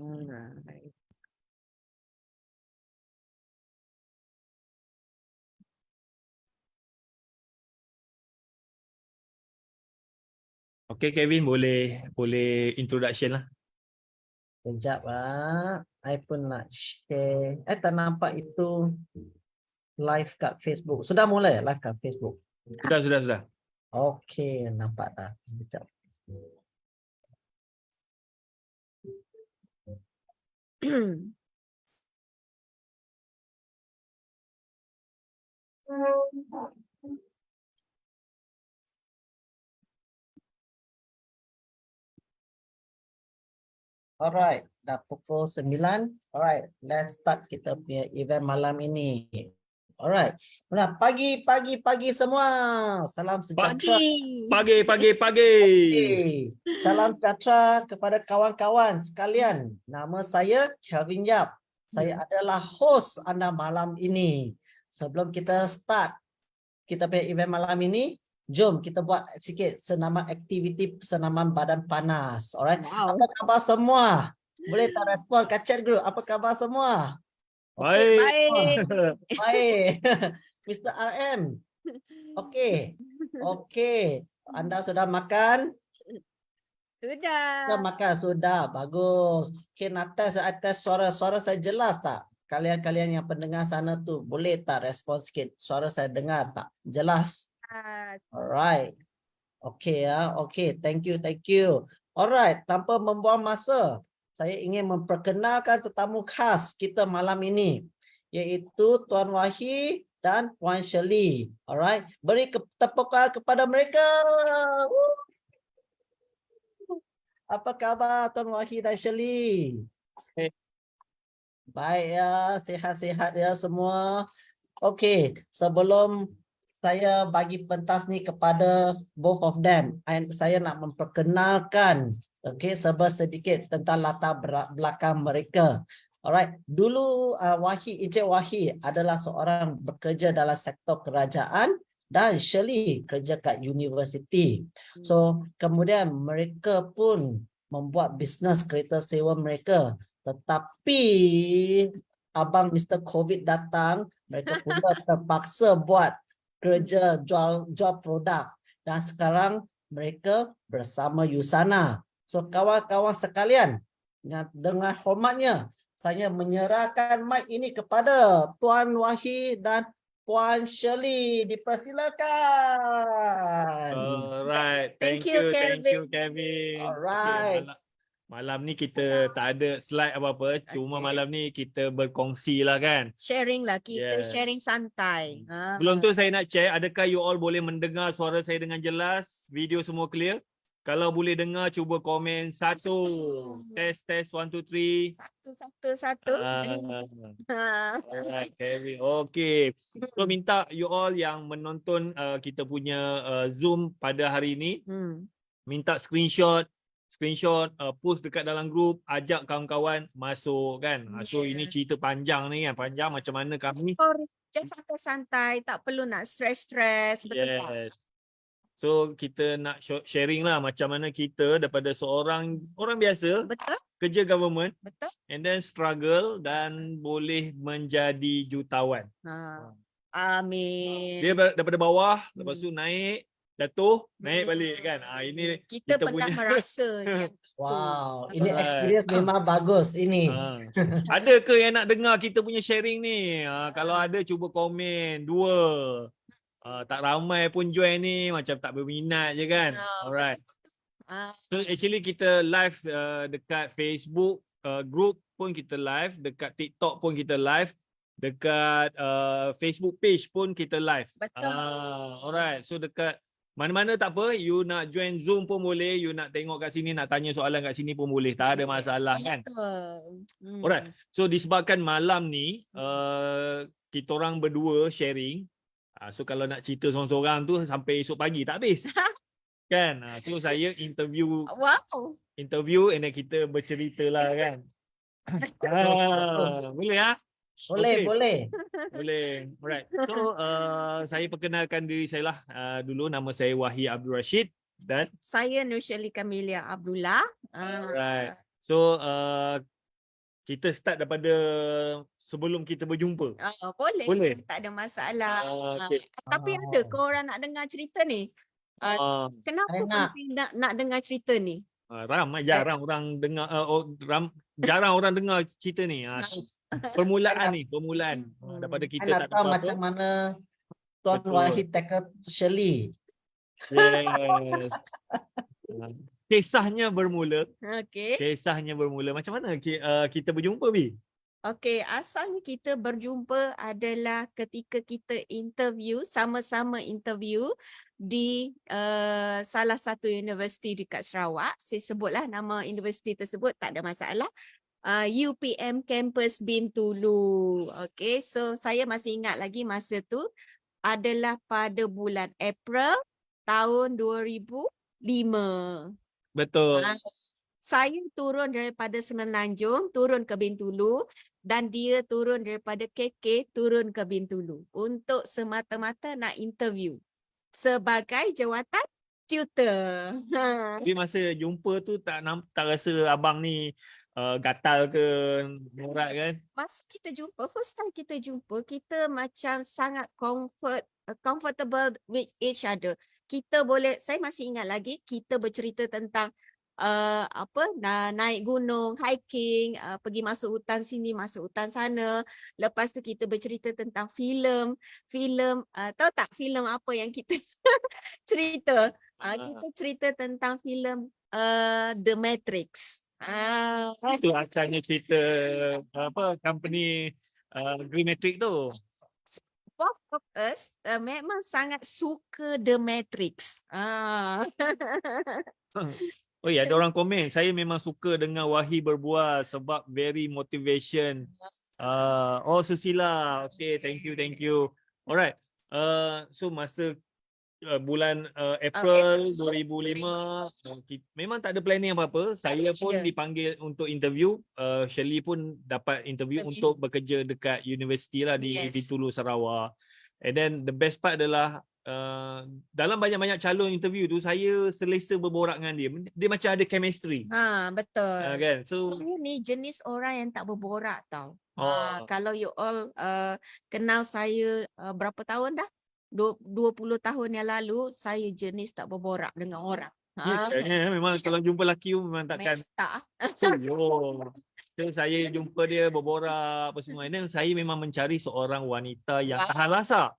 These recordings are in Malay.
Alright. Okay, Kevin, boleh introduction lah. Sekejap lah. I pun nak share. Tak nampak itu live kat Facebook. Sudah mulai live kat Facebook? Sudah. Okey, nampak dah. Sekejap. Alright, dah pukul 9. Alright, let's start kita punya event malam ini. Alright. Nah, pagi semua. Salam sejahtera. Pagi. Okay. Salam sejahtera kepada kawan-kawan sekalian. Nama saya Kelvin Yap. Saya adalah host anda malam ini. Sebelum kita start kita punya event malam ini, jom kita buat sikit senaman aktiviti senaman badan panas. Alright. Wow. Apa khabar semua? Boleh tak respon kat chat group? Apa khabar semua? Okay. Baik. Mr. RM. Okey. Anda sudah makan? Sudah makan, sudah. Bagus. Okay, nak test suara saya jelas tak? Kalian yang pendengar sana tu boleh tak respon sikit? Suara saya dengar tak? Jelas? Alright. Okay ya. Okay, thank you. Alright, tanpa membuang masa, saya ingin memperkenalkan tetamu khas kita malam ini, iaitu Tuan Wahid dan Puan Shirley. Alright, beri tepukan kepada mereka. Apa khabar Tuan Wahid dan Shirley? Baik ya, sihat-sihat ya semua. Okey, sebelum saya bagi pentas ni kepada both of them, saya nak memperkenalkan sedikit tentang latar belakang mereka. Alright, dulu Encik Wahid adalah seorang bekerja dalam sektor kerajaan dan Shirley kerja kat universiti. So, kemudian mereka pun membuat bisnes kereta sewa mereka. Tetapi abang Mr. COVID datang, mereka pula terpaksa buat kerja jual produk, dan sekarang mereka bersama Yusana. So kawan-kawan sekalian, dengan hormatnya saya menyerahkan mic ini kepada Tuan Wahid dan Puan Shirley. Dipersilakan. Alright, thank you Kevin. Alright. Okay, malam ni kita tak ada slide apa-apa, cuma malam ni kita berkongsi lah kan. Sharing lah, kita Yeah. sharing santai. Sebelum tu saya nak check, adakah you all boleh mendengar suara saya dengan jelas? Video semua clear? Kalau boleh dengar, cuba komen 1. Test 1 2 3. Satu. Alright, Kevin. Okay. So minta you all yang menonton kita punya Zoom pada hari ini, minta screenshot post dekat dalam grup, ajak kawan-kawan masuk kan. So ini cerita panjang ni kan, panjang macam mana kami just santai-santai, tak perlu nak stress, betul tak? So kita nak sharing lah macam mana kita daripada seorang orang biasa, Betul? Kerja government, Betul? and then struggle dan boleh menjadi jutawan. Amin. Dia daripada bawah, lepas tu naik, jatuh, naik balik kan. Ini kita pernah punya merasa. Wow, ini experience memang bagus ini. Ada ke yang nak dengar kita punya sharing ni? Kalau ada cuba komen 2. Tak ramai pun join ni, macam tak berminat je kan. Alright. So actually kita live dekat Facebook group pun kita live, dekat TikTok pun kita live, dekat Facebook page pun kita live. Betul. Alright. So dekat mana-mana tak apa, you nak join Zoom pun boleh, you nak tengok kat sini, nak tanya soalan kat sini pun boleh, tak ada masalah kan. Alright. So disebabkan malam ni kita orang berdua sharing, so kalau nak cerita seorang-seorang tu sampai esok pagi tak habis. Kan? So saya interview and then kita bercerita lah kan. Boleh ya? Boleh. Alright. So saya perkenalkan diri saya lah. Dulu nama saya Wahid Abdul Rashid dan saya Nur Shirley Camelia Abdullah. Alright. So kita start daripada sebelum kita berjumpa. Boleh. Boleh? Tak ada masalah. Okey. Tapi ada ke orang nak dengar cerita ni? Kenapa Saya nak. penting nak dengar cerita ni? Ramai jarang orang dengar jarang orang dengar cerita ni. Permulaan daripada kita Saya nak tak ada tahu apa-apa. macam mana Tuan Betul. Wahid tackle Shirley. Yes. Kisahnya bermula. Okey. Kisahnya bermula. Macam mana kita berjumpa, Bi? Okey, asalnya kita berjumpa adalah ketika kita interview, sama-sama interview di salah satu universiti dekat Sarawak. Saya sebutlah nama universiti tersebut, tak ada masalah. UPM Campus Bintulu. Okey, so saya masih ingat lagi masa tu adalah pada bulan April tahun 2005. Betul. Saya turun daripada Semenanjung, turun ke Bintulu, dan dia turun daripada KK, turun ke Bintulu untuk semata-mata nak interview sebagai jawatan tutor. Tapi masa jumpa tu tak rasa abang ni gatal ke norak kan? Masa kita jumpa, first time kita jumpa, kita macam sangat comfortable with each other. Kita boleh, saya masih ingat lagi, kita bercerita tentang naik gunung, hiking, pergi masuk hutan sini, masuk hutan sana. Lepas tu kita bercerita tentang filem, tahu tak filem apa yang kita cerita? Kita cerita tentang filem The Matrix. Itu asalnya cerita company Green Matrix tu. Both of us memang sangat suka The Matrix. Oh ya, ada orang komen, saya memang suka dengar Wahi berbual sebab very motivation. Susila. Okay, thank you. Alright. So masa bulan April 2005 memang tak ada planning apa-apa. Saya pun dipanggil untuk interview. Shirley pun dapat interview untuk bekerja dekat universiti lah di Bintulu, Sarawak. And then the best part adalah dalam banyak-banyak calon interview tu saya selesa berborak dengan dia. Dia macam ada chemistry. Betul. Kan? So Saya ni jenis orang yang tak berborak tau. Oh. Kalau you all kenal saya berapa tahun dah? 20 tahun yang lalu saya jenis tak berborak dengan orang. Memang kalau jumpa lelaki memang takkan. Tak. So saya jumpa dia berborak apa semua. Dan saya memang mencari seorang wanita yang tahan lasak.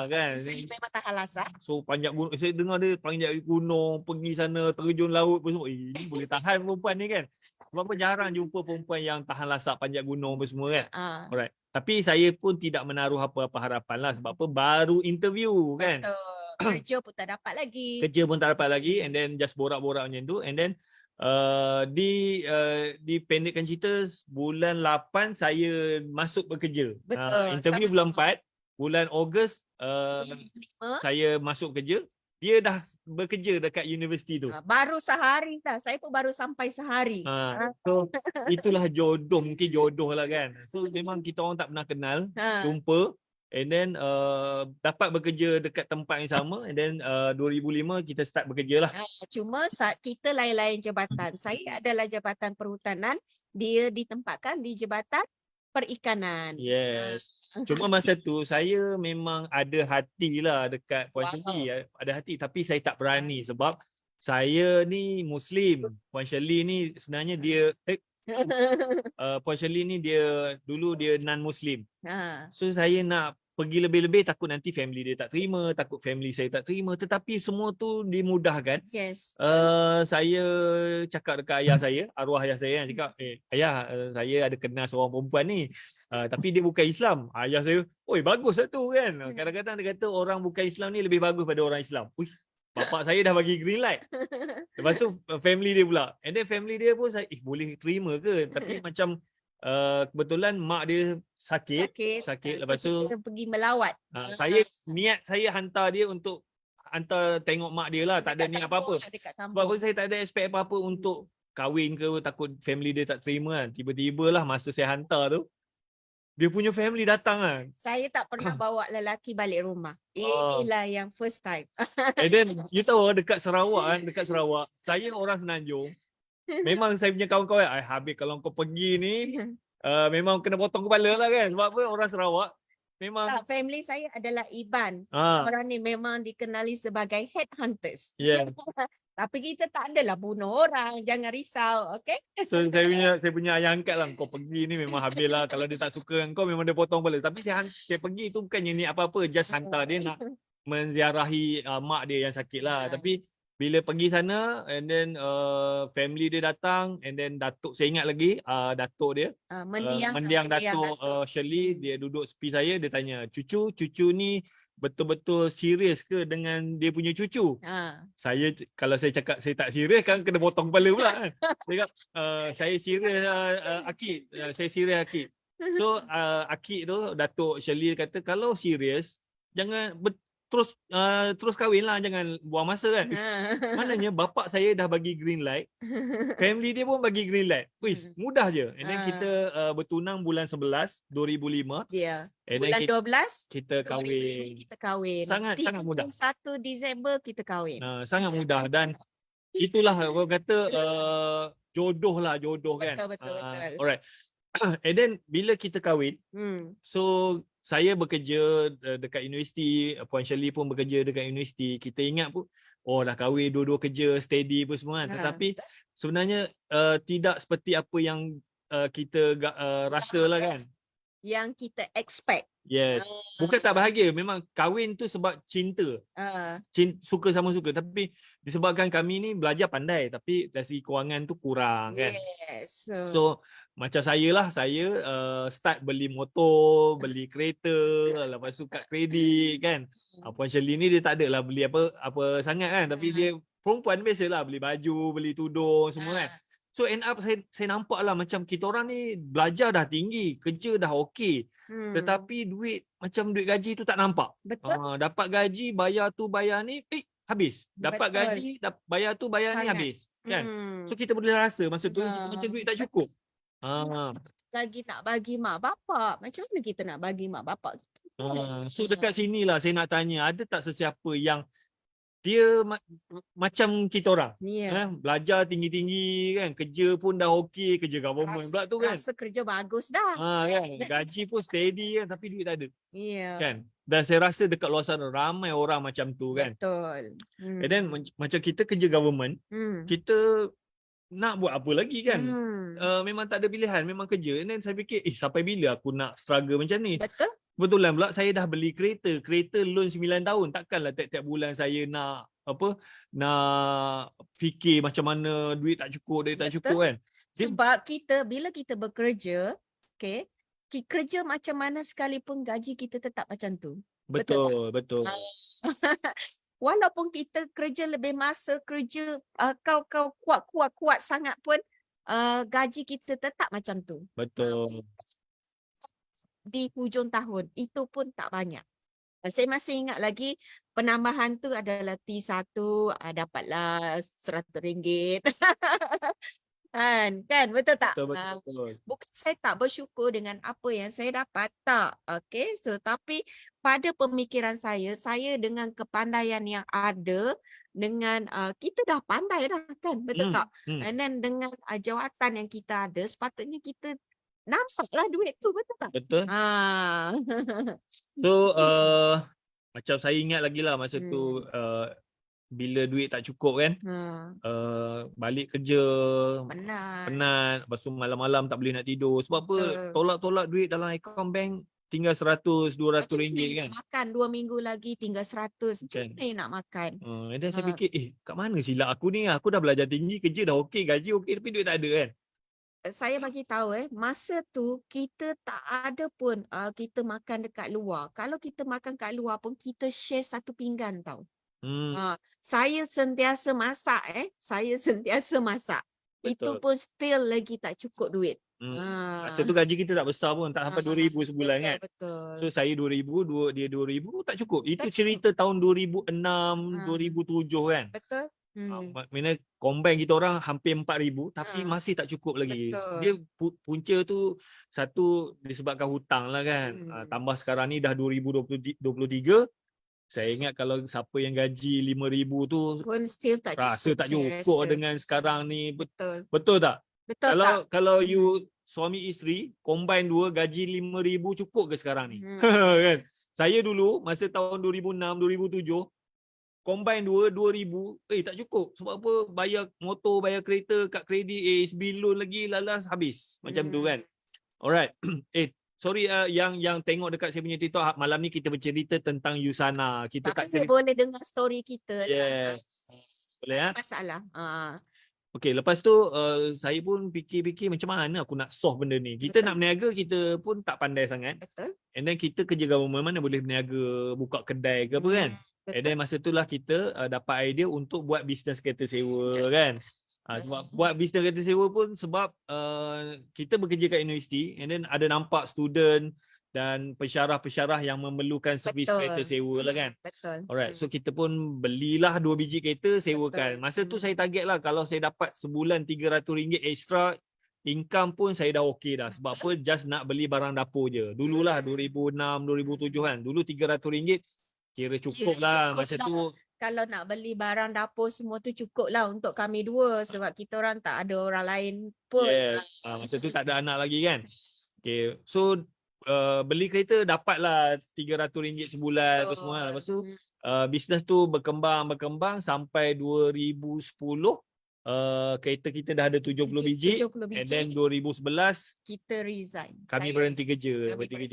Kan. Saya memang tahan lasak. So panjat gunung, saya dengar dia panjat gunung, pergi sana, terjun laut apa semua. Ini boleh tahan perempuan ni kan. Sebab apa jarang jumpa perempuan yang tahan lasak panjat gunung apa semua kan. Alright. Tapi saya pun tidak menaruh apa-apa harapan lah. Sebab apa baru interview kan. Betul. Kerja pun tak dapat lagi. Kerja pun tak dapat lagi. And then just borak-borak macam tu. And then dipendekkan cerita, bulan 8 saya masuk bekerja. Interview bulan 4. Bulan Ogos saya masuk kerja. Dia dah bekerja dekat universiti tu. Baru sehari dah. Saya pun baru sampai sehari. So itulah jodoh. Mungkin jodoh lah kan. So memang kita orang tak pernah kenal. Jumpa. And then dapat bekerja dekat tempat yang sama. And then 2005 kita start bekerja lah. Cuma saat kita lain-lain jabatan. Saya adalah jabatan perhutanan. Dia ditempatkan di jabatan perikanan. Yes. Cuma masa tu saya memang ada hati lah dekat Puan Shirley. Ada hati tapi saya tak berani sebab saya ni Muslim. Puan Shirley ni sebenarnya dia Puan Shirley ni dulu dia non-Muslim. So saya nak pergi lebih-lebih, takut nanti family dia tak terima, takut family saya tak terima. Tetapi semua tu dimudahkan. Yes. Saya cakap dekat ayah saya, arwah ayah saya yang cakap, ayah, saya ada kenal seorang perempuan ni. Tapi dia bukan Islam. Ayah saya, oi bagus lah tu kan. Kadang-kadang dia kata orang bukan Islam ni lebih bagus pada orang Islam. Uish, bapak saya dah bagi green light. Lepas tu family dia pula. And then family dia pun saya, boleh terima ke? Tapi macam kebetulan mak dia sakit. Lepas tu kita pergi melawat. Niat saya hantar dia untuk hantar tengok mak dia lah. Tak ada niat apa-apa. Sebab saya tak ada expect apa-apa untuk kahwin ke, takut family dia tak terima kan. Tiba-tiba lah masa saya hantar tu, dia punya family datang kan. Saya tak pernah bawa lelaki balik rumah. Inilah yang first time. And then you tahu dekat Sarawak kan, saya orang Semenanjung. memang saya punya kawan-kawan, habis kalau kau pergi ni memang kena potong kepala lah kan. Sebab apa, orang Sarawak memang Tak, family saya adalah Iban. ah Orang ni memang dikenali sebagai headhunters. yeah. Tapi kita tak adalah bunuh orang. Jangan risau, okay? So saya punya ayah angkat lah, kau pergi ni memang habis lah. Kalau dia tak suka dengan kau memang dia potong kepala. Tapi saya pergi tu bukannya ni apa-apa, just hantar dia nak menziarahi mak dia yang sakit lah. Tapi bila pergi sana and then family dia datang and then datuk, saya ingat lagi datuk dia mendiang datuk Shirley, dia duduk sepi saya, dia tanya, cucu ni betul-betul serius ke dengan dia punya cucu? Saya, kalau saya cakap saya tak serius kan kena potong kepala pula kan. Saya cakap saya serius Akid, saya serius Akid. So Akid tu, Datuk Shirley kata, kalau serius jangan terus kahwin lah, jangan buang masa kan. Maknanya bapak saya dah bagi green light, family dia pun bagi green light. Wih, mudah je. And then kita bertunang bulan 11 2005. Yeah. And Bulan then 12 kita kahwin. kita kahwin. Sangat mudah. 1 Disember kita kahwin. Sangat mudah, dan itulah orang kata jodoh lah, jodoh kan. Betul. Alright. And then bila kita kahwin, so saya bekerja dekat universiti, Puan Shirley pun bekerja dekat universiti. Kita ingat pun, dah kahwin, dua-dua kerja steady pun semua kan. Tetapi sebenarnya tidak seperti apa yang kita rasa lah kan. Yang kita expect. Yes. Bukan tak bahagia, memang kahwin tu sebab cinta. Suka sama suka. Tapi disebabkan kami ni belajar pandai, tapi dari segi kewangan tu kurang kan. Yes. So macam saya lah, saya start beli motor, beli kereta, lepas tu kad kredit kan. Puan Shirley ni dia tak ada lah beli apa sangat kan. Tapi dia perempuan biasalah, beli baju, beli tudung semua kan. So end up saya nampak lah macam kita orang ni belajar dah tinggi, kerja dah okey. Tetapi duit gaji tu tak nampak. Betul. Dapat gaji, bayar tu bayar ni, habis. Dapat Betul. gaji, bayar tu bayar ni habis. Kan? So kita boleh rasa masa tu macam duit tak cukup. Lagi nak bagi mak bapak. Macam mana kita nak bagi mak bapak? So dekat sini lah saya nak tanya, ada tak sesiapa yang dia macam kita orang, belajar tinggi-tinggi kan, kerja pun dah okey, kerja government pula tu kan. Rasa kerja bagus dah. Kan, gaji pun steady kan, tapi duit tak ada. Yeah. Kan? Dan saya rasa dekat luar sana ramai orang macam tu kan. Betul. And then macam kita kerja government, kita nak buat apa lagi kan. Memang tak ada pilihan, memang kerja. And then saya fikir, sampai bila aku nak struggle macam ni. Betulan pula saya dah beli kereta loan 9 tahun. Takkanlah tiap-tiap bulan saya nak fikir macam mana duit tak cukup kan. Sebab bila kita bekerja, okay, kerja macam mana sekalipun gaji kita tetap macam tu. Betul. Walaupun kita kerja lebih masa, kerja kau kuat sangat pun gaji kita tetap macam tu. Betul. Di hujung tahun itu pun tak banyak. Saya masih ingat lagi penambahan tu adalah T1 dapatlah RM100. kan betul tak? Betul. Bukan saya tak bersyukur dengan apa yang saya dapat, tak. Okay, so tapi pada pemikiran saya dengan kepandaian yang ada, dengan kita dah pandai dah kan, betul tak? And then dengan jawatan yang kita ada, sepatutnya kita nampaklah duit tu, betul tak? Betul. So macam saya ingat lagi lah masa tu bila duit tak cukup kan, balik kerja penat, lepas tu malam-malam tak boleh nak tidur. Sebab apa? Tolak-tolak duit dalam akaun bank tinggal 100-200 ringgit kan. Makan 2 minggu lagi tinggal 100. Macam mana nak makan? Dan saya fikir, kat mana silap aku ni? Aku dah belajar tinggi, kerja dah okey, gaji okey, tapi duit tak ada kan. Saya bagi tahu masa tu kita tak ada pun kita makan dekat luar. Kalau kita makan kat luar pun kita share satu pinggan tau. Saya sentiasa masak Betul. Itu pun still lagi tak cukup duit. Masa tu gaji kita tak besar pun, tak sampai 2,000 sebulan kan. Betul. So saya 2,000, dia 2,000 tak cukup. Itu cerita tahun 2006, 2007 kan. Betul. Mana combine kita orang hampir 4,000 tapi masih tak cukup lagi. Betul. Dia punca tu satu disebabkan hutang lah kan. Tambah sekarang ni dah 2023, Saya ingat kalau siapa yang gaji 5,000 tu Pun still tak rasa cukup tak saya cukup rasa. dengan sekarang ni. Betul. Betul tak? Betul tak? Kalau you suami isteri combine dua gaji 5,000 cukup ke sekarang ni? Kan? Saya dulu masa tahun 2006 2007 combine dua 2,000 tak cukup. Sebab apa? Bayar motor, bayar kereta, kad kredit, SB loan lagi lalas habis. Macam tu kan. Alright. Sorry yang tengok dekat saya punya TikTok malam ni kita bercerita tentang Yusana. Kita tak Tapi cerita. boleh dengar story kita. Yes. Boleh Tak ya? ada masalah. Okay, lepas tu saya pun fikir-fikir macam mana aku nak solve benda ni. Kita Betul. nak berniaga, kita pun tak pandai sangat. Betul. And then kita kerja government, mana boleh berniaga, buka kedai ke apa kan. And then masa tu lah kita dapat idea untuk buat bisnes kereta sewa kan. Sebab buat bisnes kereta sewa pun sebab kita bekerja kat universiti and then ada nampak student dan pensyarah-pensyarah yang memerlukan servis Betul. kereta sewa lah kan. Betul. Alright, so kita pun belilah 2 biji kereta, sewakan. Betul. Masa tu saya target lah kalau saya dapat sebulan RM300 extra, income pun saya dah okey dah. Sebab apa? Just nak beli barang dapur je. Dululah 2006, 2007 kan. Dulu RM300 kira cukup lah. Masa tu Kalau nak beli barang dapur semua tu cukup lah untuk kami dua sebab kita orang tak ada orang lain pun. yes. Masa tu tak ada anak lagi kan. Okay, so beli kereta dapatlah RM300 sebulan apa semua. Lepas tu bisnes tu berkembang sampai 2010 kereta kita dah ada 70 biji. 70 biji. And then 2011 Kita resign. kami Saya berhenti resign. kerja,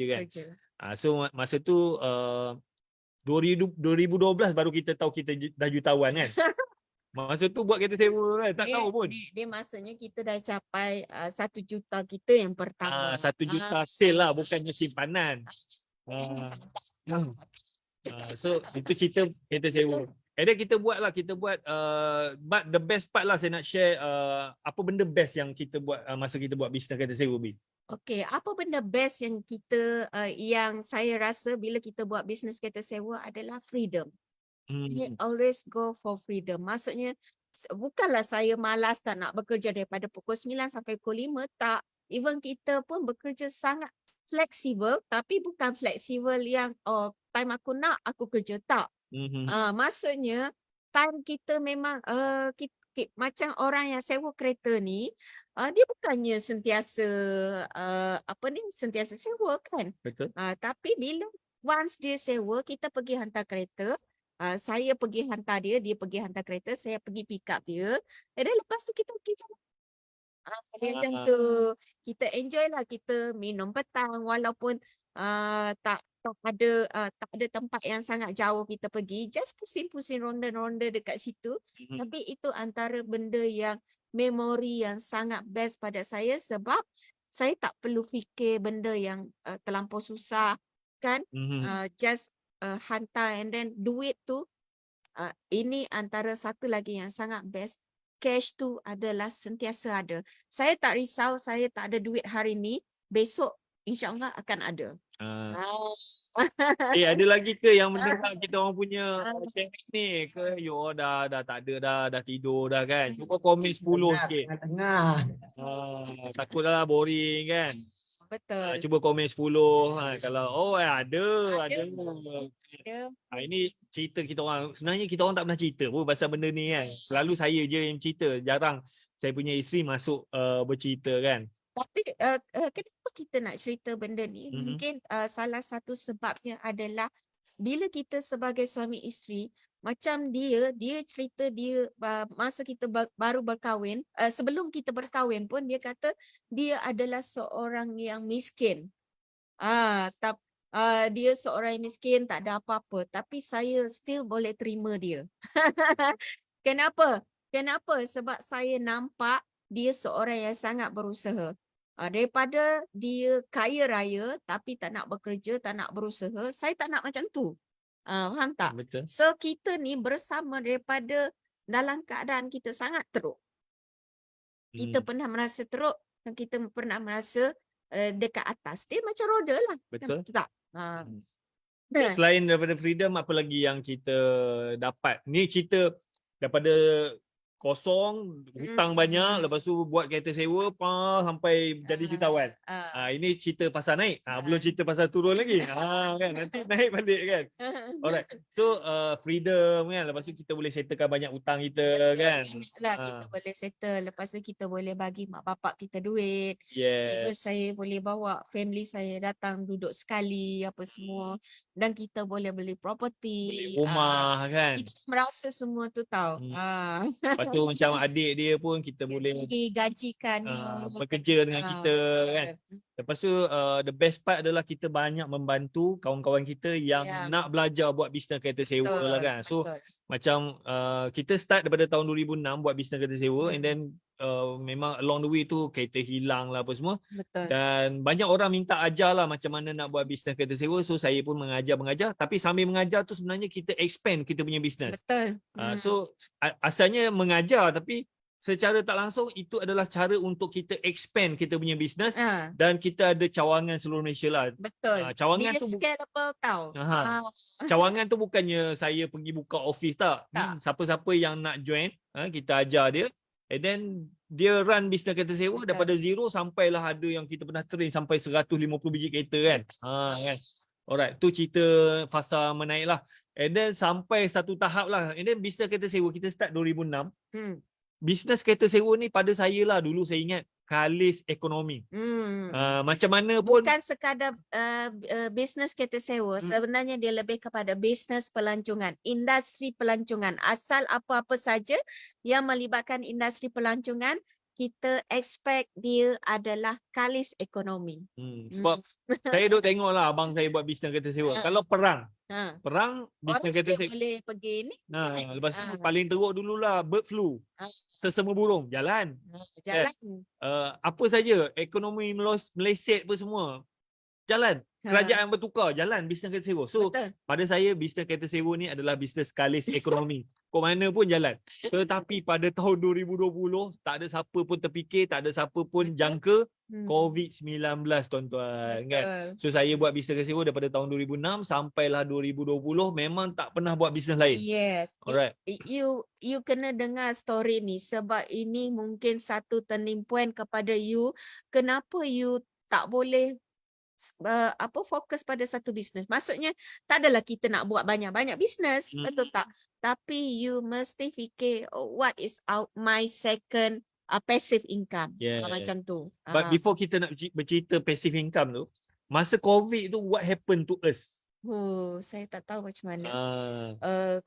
kan. kerja. So masa tu 2012 baru kita tahu kita dah jutawan kan. Masa tu buat kereta sewa kan, tak tahu pun. Dia maksudnya kita dah capai 1 juta kita yang pertama. 1 juta sale lah, bukannya simpanan. So itu cerita kereta sewa. And then kita buat but the best part lah saya nak share apa benda best yang kita buat masa kita buat bisnes kereta sewa Bin. Okey, apa benda best yang kita yang saya rasa bila kita buat bisnes kereta sewa adalah freedom. We always go for freedom. Maksudnya bukanlah saya malas tak nak bekerja daripada pukul 9 sampai pukul 5, tak. Even kita pun bekerja sangat fleksibel, tapi bukan fleksibel yang time aku nak aku kerja, tak. Maksudnya time kita memang macam orang yang sewa kereta ni, dia bukannya sentiasa sentiasa sewa kan. Betul. Tapi bila once dia sewa, kita pergi hantar kereta, saya pergi hantar dia, dia pergi hantar kereta, saya pergi pick up dia. Dan lepas tu kita pergi jalan. Macam tu. Kita enjoy lah, kita minum petang walaupun tak ada tempat yang sangat jauh kita pergi, just pusing-pusing ronda-ronda dekat situ. Tapi itu antara benda yang memori yang sangat best pada saya sebab saya tak perlu fikir benda yang terlampau susah kan. Just hantar and then duit tu ini antara satu lagi yang sangat best. Cash tu adalah sentiasa ada. Saya tak risau saya tak ada duit hari ni, besok insya-Allah akan ada. Ada lagi ke yang mendengar kita orang punya sharing ni ke you dah tak ada dah tidur dah kan. Cuba komen 10 sikit. Tengah. Takut dah boring kan. Betul. Cuba komen 10 kalau ada. Ini cerita kita orang. Sebenarnya kita orang tak pernah cerita pun pasal benda ni kan. Selalu saya je yang cerita. Jarang saya punya isteri masuk bercerita kan. Tapi kenapa kita nak cerita benda ni? Mungkin salah satu sebabnya adalah bila kita sebagai suami isteri, macam dia cerita dia masa kita baru berkahwin, sebelum kita berkahwin pun dia kata dia adalah seorang yang miskin. Dia seorang yang miskin, tak ada apa-apa, tapi saya still boleh terima dia. Kenapa? Sebab saya nampak dia seorang yang sangat berusaha. Daripada dia kaya raya tapi tak nak bekerja, tak nak berusaha, saya tak nak macam tu. Faham tak? Betul. So kita ni bersama daripada dalam keadaan kita sangat teruk. Kita pernah merasa teruk dan kita pernah merasa dekat atas. Dia macam roda lah. Betul. Tak? Selain daripada freedom, apa lagi yang kita dapat? Ni cerita daripada kosong, hutang banyak, lepas tu buat kereta sewa sampai jadi jutawan. Ini cerita pasal naik. Belum cerita pasal turun lagi. Kan nanti naik balik kan. Alright. So freedom kan. Lepas tu kita boleh settlekan banyak hutang kita kan. Lah kita boleh settle. Lepas tu kita boleh bagi mak bapak kita duit. Even Yes. saya boleh bawa family saya datang duduk sekali apa semua. Dan kita boleh beli Beli property. rumah kan. Kita merasa semua tu tahu. Lepas tu macam adik dia pun kita boleh Digajikan dia. bekerja dengan kita kan. Betul. Lepas tu the best part adalah kita banyak membantu kawan-kawan kita yang Ya. nak belajar buat bisnes kereta sewa lah kan. So Betul. macam kita start daripada tahun 2006 buat bisnes kereta sewa and then memang along the way tu kereta hilang lah apa semua. Betul. Dan banyak orang minta ajar lah macam mana nak buat bisnes kereta sewa. So saya pun mengajar. Tapi sambil mengajar tu sebenarnya kita expand kita punya bisnes. Betul. So asalnya mengajar tapi secara tak langsung itu adalah cara untuk kita expand kita punya bisnes dan kita ada cawangan seluruh Malaysia lah. Betul. Cawangan Dia tu scalable tau. cawangan tu bukannya saya pergi buka office tak. Tak. Siapa-siapa yang nak join, kita ajar dia and then dia run bisnes kereta sewa daripada zero sampailah ada yang kita pernah train sampai 150 biji kereta kan. Kan. Alright, tu cerita fasa menaik lah. And then sampai satu tahap lah. And then bisnes kereta sewa kita start 2006. Bisnes kereta sewa ni pada saya lah dulu saya ingat kalis ekonomi. Macam mana pun Bukan sekadar bisnes kereta sewa, sebenarnya dia lebih kepada bisnes pelancongan, industri pelancongan. Asal apa-apa saja yang melibatkan industri pelancongan, kita expect dia adalah kalis ekonomi. Sebab saya duk tengok lah abang saya buat bisnes kereta sewa. Kalau perang bisnes Orang kereta still sewa. boleh pergi ni. Lepas tu paling teruk dululah bird flu. Sesama burung jalan. Jalan. Apa saja ekonomi meleset apa semua jalan. Kerajaan bertukar jalan bisnes kereta sewa. So Betul. pada saya bisnes kereta sewa ni adalah bisnes kalis ekonomi. Kok mana pun jalan. Tetapi pada tahun 2020 tak ada siapa pun terfikir, tak ada siapa pun jangka COVID-19 tuan-tuan kan. So saya buat bisnes kereta sewa daripada tahun 2006 sampailah 2020 memang tak pernah buat bisnes lain. Yes. Alright. You kena dengar story ni sebab ini mungkin satu turning point kepada you. Kenapa you tak boleh fokus pada satu bisnes. Maksudnya tak adalah kita nak buat banyak-banyak bisnes, betul tak? Tapi you mesti fikir what is my second passive income. Macam tu. But before kita nak bercerita passive income tu, masa COVID tu what happened to us? Saya tak tahu macam mana.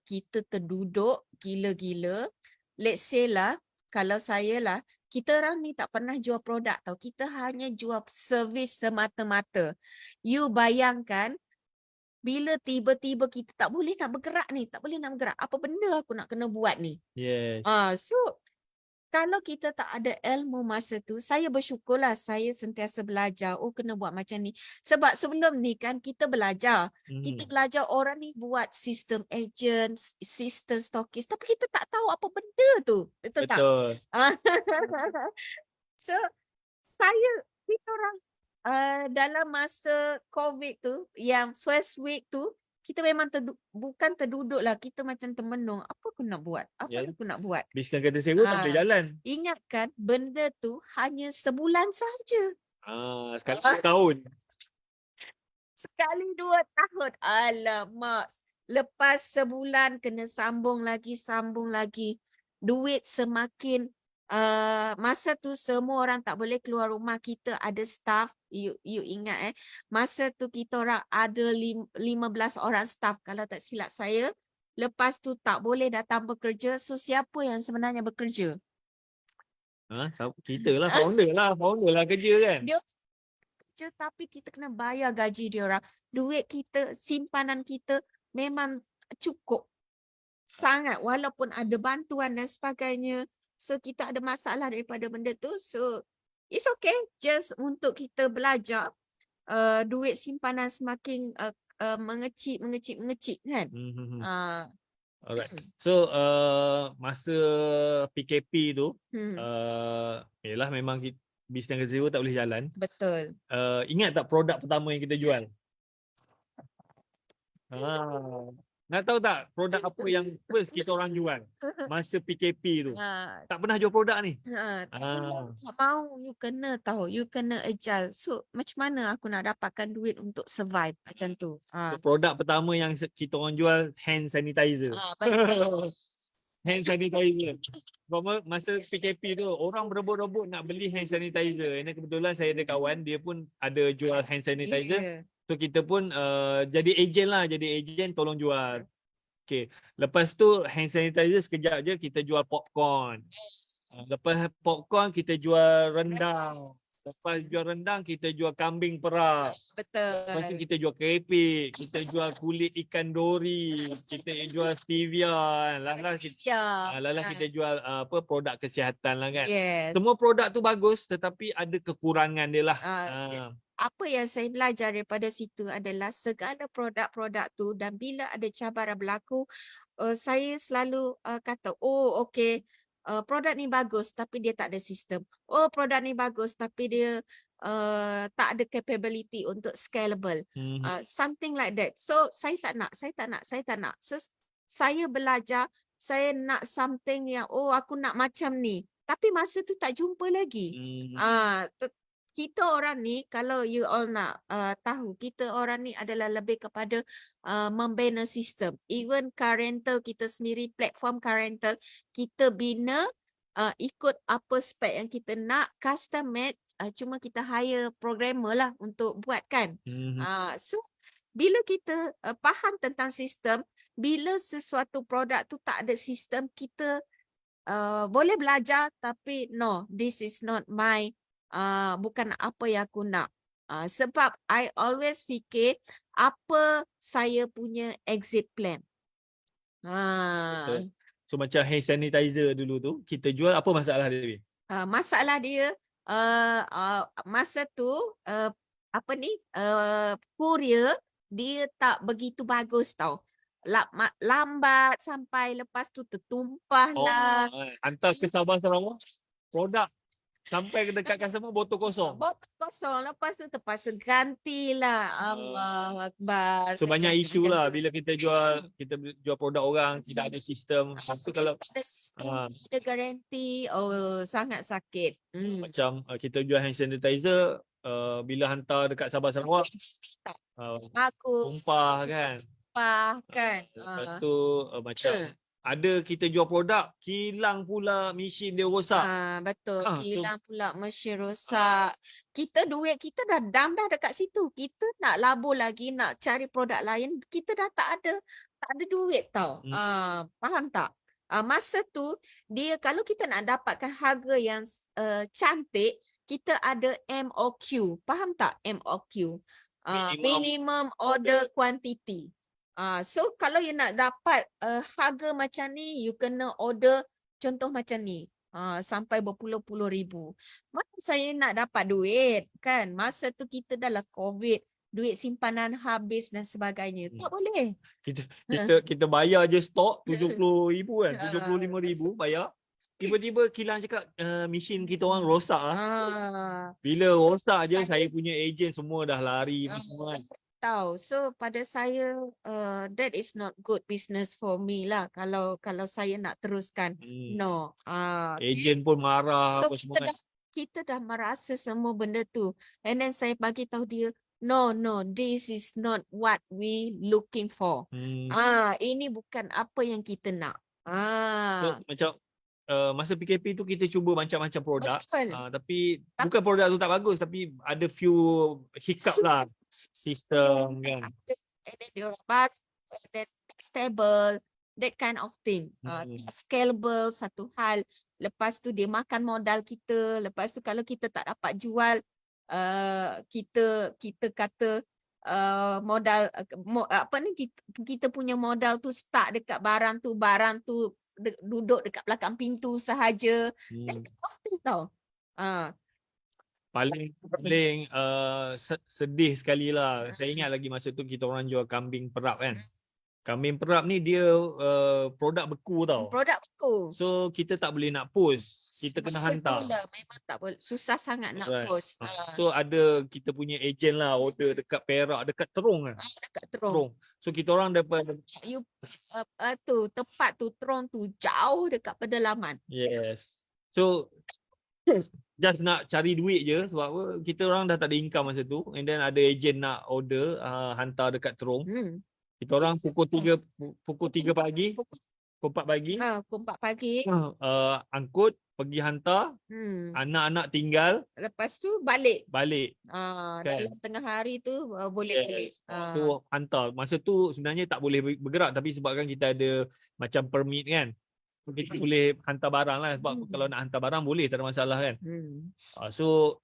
Kita terduduk gila-gila. Let's say lah, kalau saya lah, kita orang ni tak pernah jual produk tau. Kita hanya jual servis semata-mata. You bayangkan bila tiba-tiba kita tak boleh nak bergerak ni, tak boleh nak bergerak. Apa benda aku nak kena buat ni? Yes. So kalau kita tak ada ilmu masa tu, saya bersyukurlah saya sentiasa belajar. Kena buat macam ni. Sebab sebelum ni kan kita belajar. Kita belajar orang ni buat sistem agent, sistem stokis. Tapi kita tak tahu apa benda tu. Betul tak? So, kita orang dalam masa COVID tu, yang first week tu, kita memang bukan terduduk lah. Kita macam termenung. Apa aku nak buat? Apa aku nak buat? Bisnes kereta sewa tak boleh jalan. Ingatkan benda tu hanya sebulan saja. Sekali 2 tahun. Sekali 2 tahun. Alamak. Lepas sebulan kena sambung lagi. Duit semakin masa tu semua orang tak boleh keluar rumah. Kita ada staff. You ingat masa tu kita orang ada 15 orang staff kalau tak silap saya. Lepas tu tak boleh datang bekerja. So siapa yang sebenarnya bekerja? Kita lah founder lah kerja kan. Dia kerja tapi kita kena bayar gaji dia orang. Duit kita, simpanan kita memang cukup sangat walaupun ada bantuan dan sebagainya. So kita ada masalah daripada benda tu. So it's okay just untuk kita belajar. Duit simpanan semakin mengecil kan. Alright. So masa PKP tu yalah memang bisnes kereta sewa tak boleh jalan. Betul. Ingat tak produk pertama yang kita jual? Nak tahu tak produk apa yang first kita orang jual masa PKP tu? Tak pernah jual produk ni. Tak mau, you kena tahu, you kena agile. So macam mana aku nak dapatkan duit untuk survive macam tu. So, produk pertama yang kita orang jual hand sanitizer. Betul. Hand sanitizer. Masa PKP tu orang berebut-rebut nak beli hand sanitizer. Ini kebetulan saya ada kawan dia pun ada jual hand sanitizer. Yeah. So kita pun jadi ejen lah, jadi ejen tolong jual. Okay. Lepas tu hand sanitizer sekejap je kita jual popcorn. Lepas popcorn kita jual rendang. Lepas jual rendang kita jual kambing perah. Lepas tu Betul. kita jual keripik, kita jual kulit ikan dori, kita jual stevia, lala kita jual produk kesihatan lah kan. Yes. Semua produk tu bagus tetapi ada kekurangan dia lah. Apa yang saya belajar daripada situ adalah segala produk-produk tu, dan bila ada cabaran berlaku, saya selalu kata, oh okey, produk ni bagus tapi dia tak ada sistem. Oh, produk ni bagus tapi dia tak ada capability untuk scalable. Something like that. So saya tak nak. So saya belajar, saya nak something yang aku nak macam ni. Tapi masa tu tak jumpa lagi. Kita orang ni, kalau you all nak tahu, kita orang ni adalah lebih kepada membina sistem. Even car rental kita sendiri, platform car rental, kita bina ikut apa spek yang kita nak, custom made, cuma kita hire programmer lah untuk buat kan. So bila kita faham tentang sistem, bila sesuatu produk tu tak ada sistem, kita boleh belajar tapi no, this is not my bukan apa yang aku nak. Sebab I always fikir apa saya punya exit plan. Betul. So macam hand sanitizer dulu tu kita jual, apa masalah dia? Masalah dia masa tu courier dia tak begitu bagus tau. Lambat sampai, lepas tu tertumpah lah. Hantar ke Sabah Sarawak produk sampai dekat customer botol kosong. Botol kosong. Lepas tu terpaksa gantilah. Allahu Akbar. So banyak Saya isu cakap lah macam bila kita jual produk orang tidak ada sistem. Lepas tu kalau ada sistem, ada garanti, sangat sakit. macam kita jual hand sanitizer, bila hantar dekat Sabah Sarawak Bagus. tumpah kan. Lepas tu macam ada kita jual produk, kilang pula mesin dia rosak. Betul. Hilang pula mesin rosak. Duit kita dah dekat situ. Kita nak labur lagi, nak cari produk lain, kita dah tak ada duit tau. Faham tak? Masa tu dia, kalau kita nak dapatkan harga yang cantik, kita ada MOQ. Faham tak MOQ? Minimum order quantity. So kalau you nak dapat harga macam ni, you kena order contoh macam ni, sampai berpuluh-puluh ribu. Mana saya nak dapat duit kan? Masa tu kita dah lah COVID, duit simpanan habis dan sebagainya. Tak boleh. Kita bayar je stok 70,000 kan, 75,000 bayar. Tiba-tiba kilang cakap mesin kita orang rosak. Bila rosak je, saya punya ejen semua dah lari semua kan. So pada saya that is not good business for me lah, kalau saya nak teruskan. No. Ejen pun marah So apa semua kan. kita dah merasa semua benda tu, and then saya bagi tahu dia, no, this is not what we looking for. Ini bukan apa yang kita nak. So macam masa PKP tu kita cuba macam-macam produk. Betul. Tapi bukan produk tu tak bagus, tapi ada few hiccup lah. Sistem kan. And then dia orang baru, and then stable, that kind of thing. Scalable satu hal. Lepas tu dia makan modal kita. Lepas tu kalau kita tak dapat jual, kita kata modal kita punya modal tu start dekat barang tu duduk dekat belakang pintu sahaja. That kind of thing tau. Paling sedih sekali lah. Saya ingat lagi masa tu kita orang jual kambing perap kan. Kambing perap ni dia produk beku tau. Produk beku. So kita tak boleh nak post. Kita kena hantar. Memang tak boleh. Susah sangat nak post. So ada kita punya ejen lah order dekat Perak, dekat Terong kan. Dekat Terong. So kita orang dapat You tu tempat tu Tron tu jauh dekat pedalaman. yes. So just nak cari duit je sebab apa kita orang dah tak ada income masa tu, and then ada agent nak order hantar dekat Terong. Kita orang pukul 3 pagi, pukul 4 pagi Pukul 4 pagi. angkut pergi hantar, anak-anak tinggal, Lepas tu balik. kan. Dalam tengah hari tu boleh balik. So hantar. Masa tu sebenarnya tak boleh bergerak, tapi sebabkan kita ada macam permit kan, kita boleh hantar barang lah. Sebab kalau nak hantar barang boleh, tak ada masalah kan. So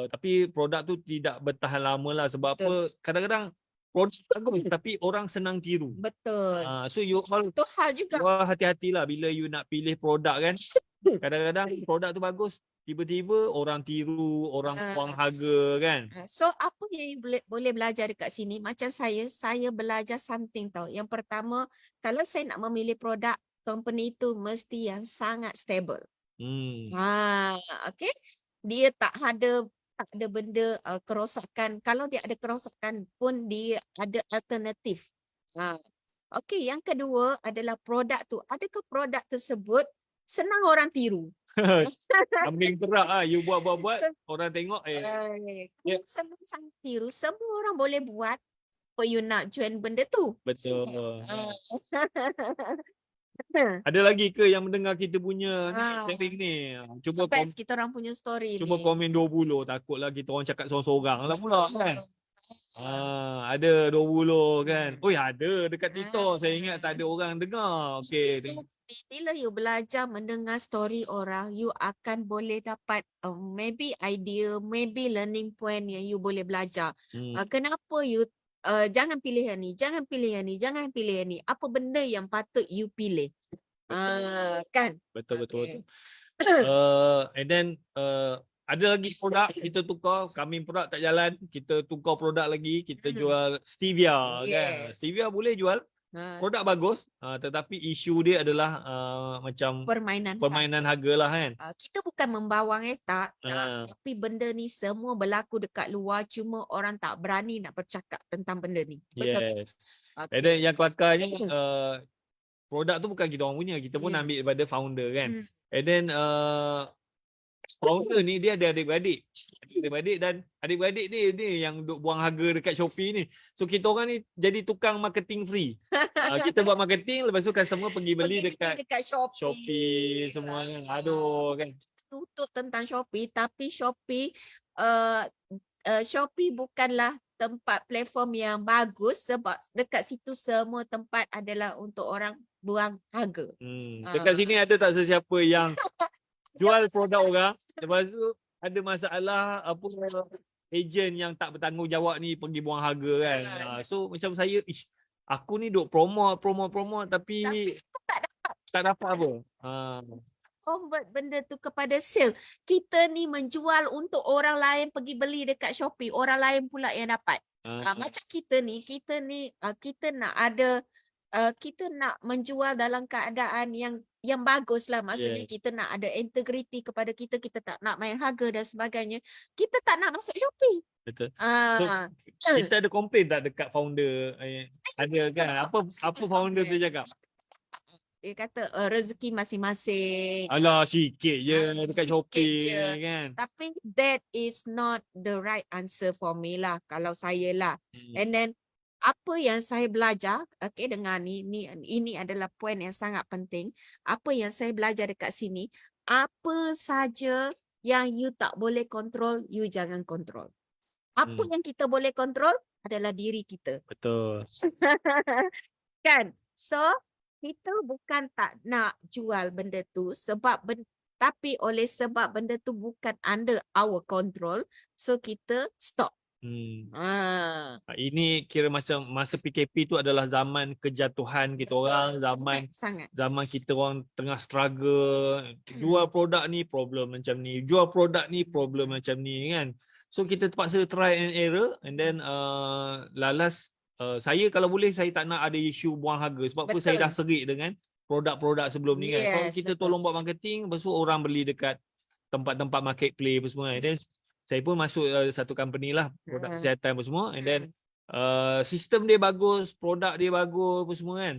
tapi produk tu tidak bertahan lama lah. Sebab apa, kadang-kadang produk bagus tapi orang senang tiru. Betul. So you all Itu hal juga. hati-hatilah bila you nak pilih produk kan. Kadang-kadang produk tu bagus, tiba-tiba orang tiru, orang buang harga kan. So apa yang you boleh belajar dekat sini? Macam saya belajar something tau. Yang pertama, kalau saya nak memilih produk, company itu mesti yang sangat stable. Okay. Dia tak ada benda kerosakan. Kalau dia ada kerosakan pun dia ada alternatif. Okay, yang kedua adalah produk tu. Adakah produk tersebut senang orang tiru? Kambing perak you buat orang tengok Senang tiru, semua orang boleh buat. Apa you nak join benda tu? Betul. Ada lagi ke yang mendengar kita punya sharing ni? Cuba kita orang punya story cuba ni. komen 20. Takutlah kita orang cakap seorang-seorang lah pula kan. Ada 20 kan. Oi, ada dekat TikTok. Saya ingat tak ada orang dengar. Okey. Bila you belajar mendengar story orang, you akan boleh dapat maybe idea, maybe learning point yang you boleh belajar. Kenapa you jangan pilih yang ni, jangan pilih yang ni, jangan pilih yang ni. Apa benda yang patut you pilih? Kan? Betul. And then ada lagi produk kita tukar, kambing perak tak jalan, kita tukar produk lagi, kita jual stevia kan. Stevia boleh jual. Produk bagus, tetapi isu dia adalah macam permainan harga lah kan. Kita bukan membawang tak, tapi benda ni semua berlaku dekat luar, cuma orang tak berani nak bercakap tentang benda ni. Betul. Yes. And then yang kelakarnya produk tu bukan kita orang punya, kita pun ambil daripada founder kan. And then founder ni dia ada adik-beradik dan adik-beradik ni yang duk buang harga dekat Shopee ni. So kita orang ni jadi tukang marketing free. Kita buat marketing, lepas tu customer pergi beli dekat Shopee semua kan. Aduh kan. Tutup tentang Shopee, tapi Shopee bukanlah tempat platform yang bagus sebab dekat situ semua tempat adalah untuk orang buang harga. Dekat sini ada tak sesiapa yang jual produk orang, lepas tu ada masalah apa ejen yang tak bertanggungjawab ni pergi buang harga kan. So macam saya, aku ni duk promote tapi tak dapat apa. Convert benda tu kepada sale. Kita ni menjual untuk orang lain pergi beli dekat Shopee, orang lain pula yang dapat. Macam kita ni kita nak ada kita nak menjual dalam keadaan yang bagus lah. Maksudnya kita nak ada integriti kepada kita tak nak main harga dan sebagainya. Kita tak nak masuk Shopee. Betul. So, kita ada komplain tak dekat founder? Ada kan? Apa founder tu cakap? Dia kata rezeki masing-masing. Alah, sikit je dekat Shopee kan. Tapi that is not the right answer for me lah, kalau saya lah. And then apa yang saya belajar, okay, dengan ini adalah poin yang sangat penting. Apa yang saya belajar dekat sini, apa saja yang you tak boleh kontrol, you jangan kontrol. Apa yang kita boleh kontrol adalah diri kita. Betul. Kan? So, kita bukan tak nak jual benda tu tapi oleh sebab benda tu bukan under our control, so kita stop. Ini kira macam masa PKP tu adalah zaman kejatuhan kita orang, zaman kita orang tengah struggle, jual produk ni problem macam ni, jual produk ni problem macam ni kan. So kita terpaksa try and error, and then lalas saya kalau boleh saya tak nak ada isu buang harga sebab apa saya dah serik dengan produk-produk sebelum ni kan. Kalau kita tolong buat marketing, lepas tu orang beli dekat tempat-tempat marketplace apa semua. And then saya pun masuk satu company lah, produk kesihatan apa semua, and then sistem dia bagus, produk dia bagus apa semua kan.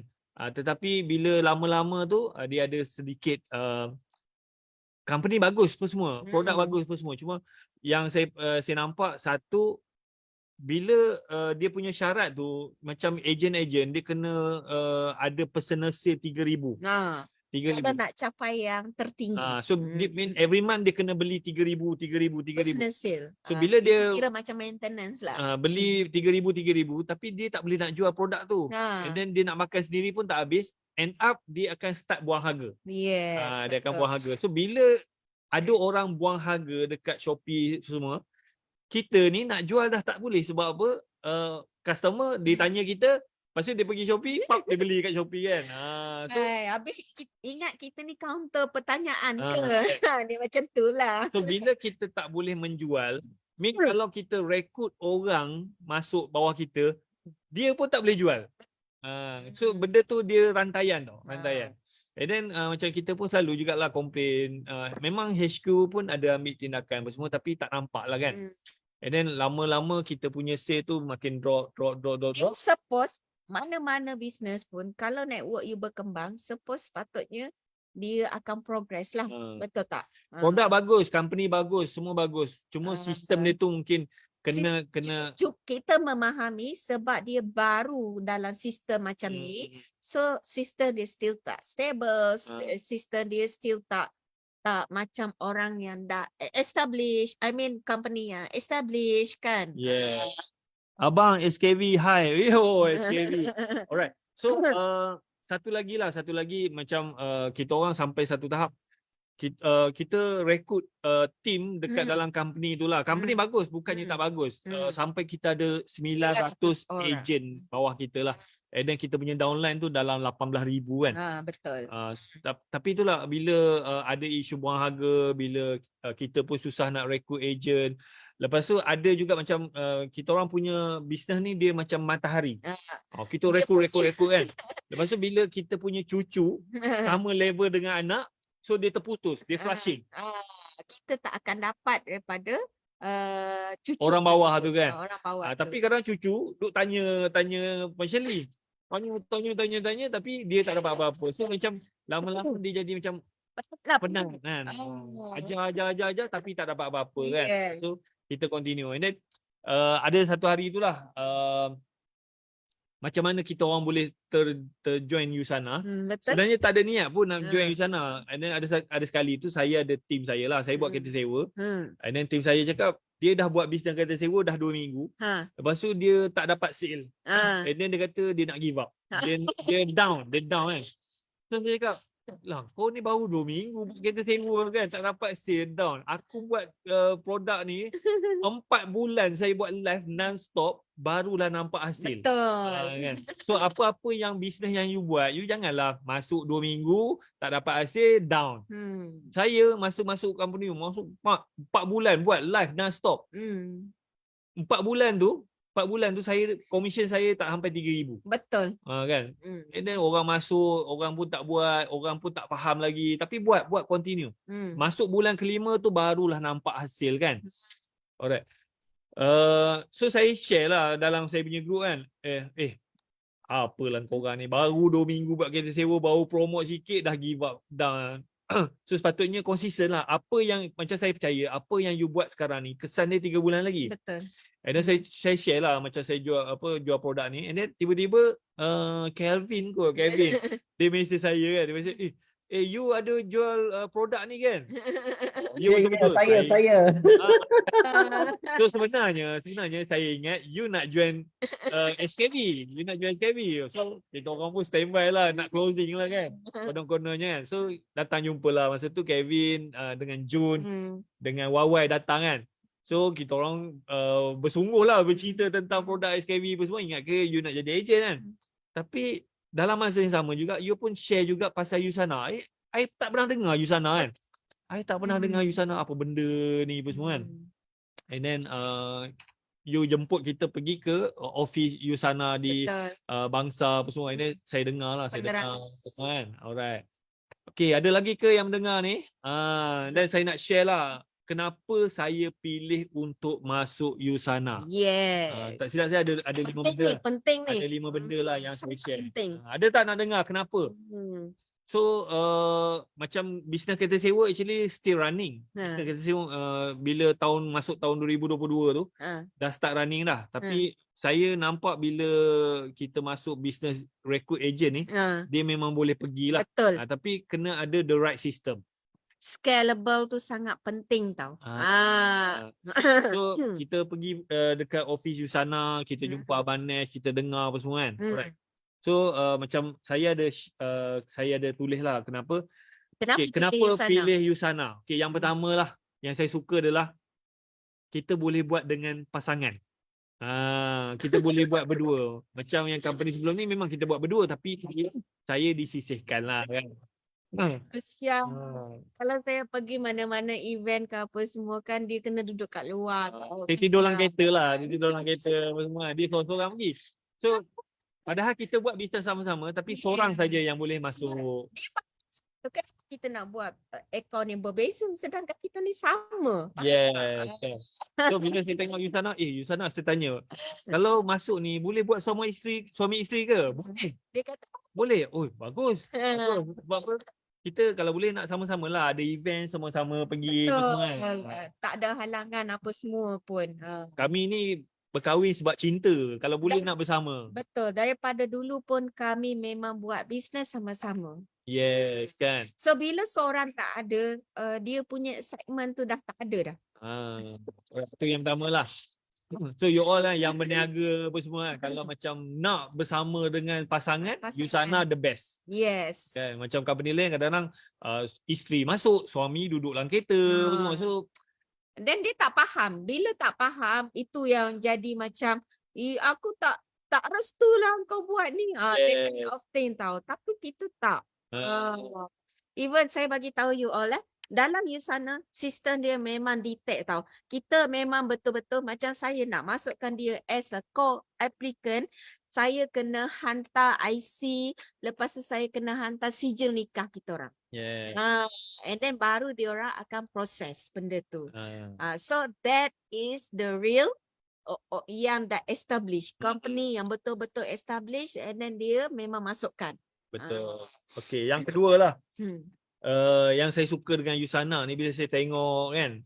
Tetapi bila lama-lama tu dia ada sedikit company bagus apa semua, produk bagus apa semua. Cuma yang saya nampak satu, bila dia punya syarat tu macam ejen-ejen dia kena ada personal sale 3,000. Nah, 3,000. kita nak capai yang tertinggi. So dia mean every month dia kena beli 3,000. Personal sale. So bila Itu dia kira macam maintenance lah. beli 3,000 tapi dia tak boleh nak jual produk tu. Ha. And then dia nak makan sendiri pun tak habis. End up dia akan start buang harga. Yes. Dia akan betul. buang harga. So bila ada orang buang harga dekat Shopee semua, kita ni nak jual dah tak boleh. Sebab apa? Customer dia tanya kita, lepas tu dia pergi Shopee, pap dia beli kat Shopee kan. So Habis ingat kita ni counter pertanyaan Ah, ke? Dia macam tu lah. so bila kita tak boleh menjual, mean kalau kita rekrut orang masuk bawah kita, dia pun tak boleh jual. So benda tu dia rantaian tau, rantaian. And then macam kita pun selalu jugalah komplain. Memang HQ pun ada ambil tindakan apa semua tapi tak nampak lah kan. And then lama-lama kita punya sale tu makin drop. And suppose mana-mana bisnes pun kalau network you berkembang, suppose patutnya dia akan progress lah. Betul tak? Produk bagus, company bagus, semua bagus. Cuma sistem dia tu mungkin kena kita memahami sebab dia baru dalam sistem macam ni. So sistem dia still tak stable, sistem dia still tak macam orang yang dah establish, company yang establish kan. Yes. Abang SKV hi. Yo SKV. Alright. So satu lagi macam kita orang sampai satu tahap kita rekrut team dekat dalam company tu lah. Company bagus, bukannya tak bagus. Sampai kita ada 900 ejen bawah kita lah. And then kita punya downline tu dalam 18,000 kan. Betul. Tapi itulah bila ada isu buang harga, bila kita pun susah nak rekrut ejen. Lepas tu ada juga macam kita orang punya bisnes ni dia macam matahari. Kita rekrut kan. Lepas tu bila kita punya cucu sama level dengan anak, so dia terputus, dia flushing. Kita tak akan dapat daripada cucu orang bawah tersebut. tu kan. Orang bawah Tapi kadang cucu duk tanya macam ni. Tanya tapi dia tak dapat apa-apa. So macam lama-lama dia jadi macam penat kan. Ajar tapi tak dapat apa-apa kan. So kita continue. And then ada satu hari itulah macam mana kita orang boleh terjoin Usana. Betul. Sebenarnya tak ada niat pun nak join Usana. And then ada sekali tu saya ada team saya lah. Saya buat kereta sewa. And then team saya cakap dia dah buat bisnes kereta sewa dah 2 minggu. Lepas tu dia tak dapat sale. And then dia kata dia nak give up. Dia down kan. So saya cakap, lah kau ni baru 2 minggu buat kereta sewa kan, tak dapat sale, down. Aku buat produk ni 4 bulan saya buat live non-stop barulah nampak hasil. Betul. Kan? So apa-apa yang bisnes yang you buat, you janganlah masuk 2 minggu tak dapat hasil, down. Saya masuk company, masuk 4 bulan buat live non-stop. 4 bulan tu saya commission saya tak sampai 3,000. Betul. Kan. And then orang masuk, orang pun tak buat, orang pun tak faham lagi, tapi buat continue. Masuk bulan kelima tu barulah nampak hasil kan. Alright. So saya share lah dalam saya punya group kan. Apalah korang ni baru 2 minggu buat kereta sewa, baru promote sikit dah give up dah. So sepatutnya konsisten lah. Apa yang macam saya percaya, apa yang you buat sekarang ni kesan dia 3 bulan lagi. Betul. And then saya share lah macam saya jual produk ni. And then tiba-tiba Kelvin dia mesej saya kan. Dia mesej, you ada jual produk ni kan? Saya. So sebenarnya saya ingat you nak join SKB. You nak join SKB. So kita orang pun standby lah nak closing lah kan. Konon-kononnya kan. So datang jumpa lah. Masa tu Kevin dengan Jun dengan Wawai datang kan. So kita orang bersungguh lah bercerita tentang produk SKB apa semua. Ingat ke you nak jadi ejen kan? Tapi dalam masa yang sama juga you pun share juga pasal Usana. I tak pernah dengar Usana kan. I tak pernah dengar Usana apa benda ni apa semua kan. And then you jemput kita pergi ke office Usana di Bangsa apa semua. Ini saya dengar lah, saya dengar kan. Alright. Okay, ada lagi ke yang mendengar ni? Dan saya nak share lah kenapa saya pilih untuk masuk USANA. Tak Yes. silap saya ada 5 benda. Penting ni. Ada 5 benda lah yang saya Sangat share. penting. Ada tak nak dengar kenapa? So macam bisnes kereta sewa actually still running. Bisnes kereta sewa bila masuk tahun 2022 tu dah start running dah. Tapi saya nampak bila kita masuk bisnes recruit agent ni, dia memang boleh pergilah. Betul. Tapi kena ada the right system. Scalable tu sangat penting tau. So kita pergi dekat office USANA, kita jumpa Abang Nesh, kita dengar apa semua kan. Alright. So macam saya ada tulis lah kenapa pilih USANA. Okay, yang pertama lah yang saya suka adalah kita boleh buat dengan pasangan. Kita boleh buat berdua. Macam yang company sebelum ni memang kita buat berdua, tapi saya disisihkan lah kan. Kesian. Kalau saya pergi mana-mana event ke apa semua kan, dia kena duduk kat luar. Saya tidur dalam kereta lah. Dia tidur dalam kereta apa semua. Dia seorang-seorang pergi. So padahal kita buat bisnes sama-sama, tapi seorang saja yang boleh masuk. Kan kita nak buat akaun yang berbeza sedangkan kita ni sama. Yes. So bila saya tengok USANA, USANA saya tanya, kalau masuk ni boleh buat suami isteri ke? Boleh. Dia kata boleh. Oh, bagus. Bagus. Sebab apa? Kita kalau boleh nak sama-sama lah, ada event sama-sama pergi apa semua kan. Tak ada halangan apa semua pun. Kami ni berkahwin sebab cinta. Kalau boleh nak bersama. Betul. Daripada dulu pun kami memang buat bisnes sama-sama. Yes, kan. So bila seorang tak ada, dia punya excitement tu dah tak ada dah. Itu yang pertama lah. So you all lah yang berniaga apa semua kan. Kalau macam nak bersama dengan pasangan, USANA the best. Yes. Kan? Macam company lain kadang-kadang isteri masuk, suami duduk dalam kereta apa semua. So dan dia tak faham. Bila tak faham, itu yang jadi macam aku tak restu lah kau buat ni. That kind of thing tau. Tapi kita tak. Even saya bagi tahu you all dalam USANA sistem dia memang detect tau. Kita memang betul-betul macam saya nak masukkan dia as a core applicant, saya kena hantar IC, lepas tu saya kena hantar sijil nikah kita orang. And then baru dia orang akan proses benda tu. So that is the real yang dah establish, company yang betul-betul establish, and then dia memang masukkan. Betul. Okay, yang kedua lah. Yang saya suka dengan USANA ni bila saya tengok kan,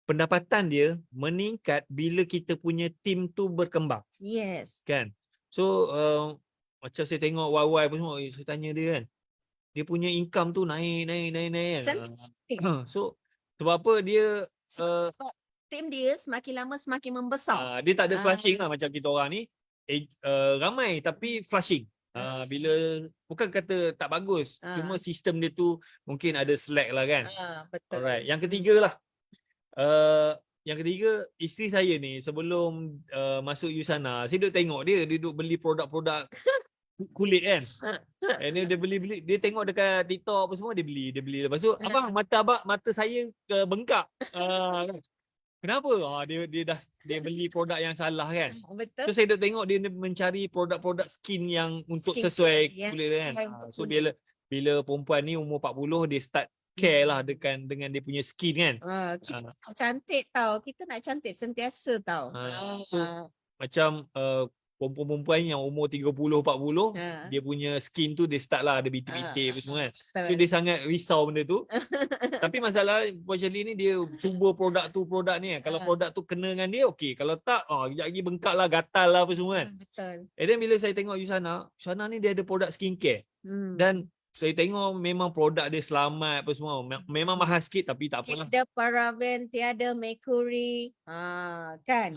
pendapatan dia meningkat bila kita punya team tu berkembang. Yes. Kan? So macam saya tengok YY apa semua, saya tanya dia kan, dia punya income tu naik kan. So sebab apa dia sebab team dia semakin lama semakin membesar. Dia tak ada flushing lah macam kita orang ni. Ramai tapi flushing. Bila bukan kata tak bagus, cuma sistem dia tu mungkin ada slack lah kan. Betul. Alright, yang ketiga lah. Yang ketiga, isteri saya ni sebelum masuk USANA, saya duduk tengok dia duduk beli produk-produk kulit kan. And dia beli, dia tengok dekat TikTok apa semua, dia beli. Lepas tu, abang mata saya bengkak. Kenapa? Dia beli produk yang salah kan. Betul. So saya dah tengok dia mencari produk-produk skin yang untuk sesuai kulit dia kan. So bila perempuan ni umur 40 dia start care lah dengan dia punya skin kan. Kita nak cantik tau. Kita nak cantik sentiasa tau. So macam perempuan-perempuan yang umur 30-40 dia punya skin tu dia start lah ada bintik-bintik apa semua kan. So dia sangat risau benda tu. Tapi masalah macam ni dia cuba produk ni kan. Kalau produk tu kena dengan dia okey. Kalau tak kejap lagi bengkak lah, gatal lah apa semua kan. Betul. And then bila saya tengok USANA ni dia ada produk skincare. Dan saya tengok memang produk dia selamat apa semua. Memang mahal sikit tapi tak apalah. Tiada paraben, tiada mercury. Kan?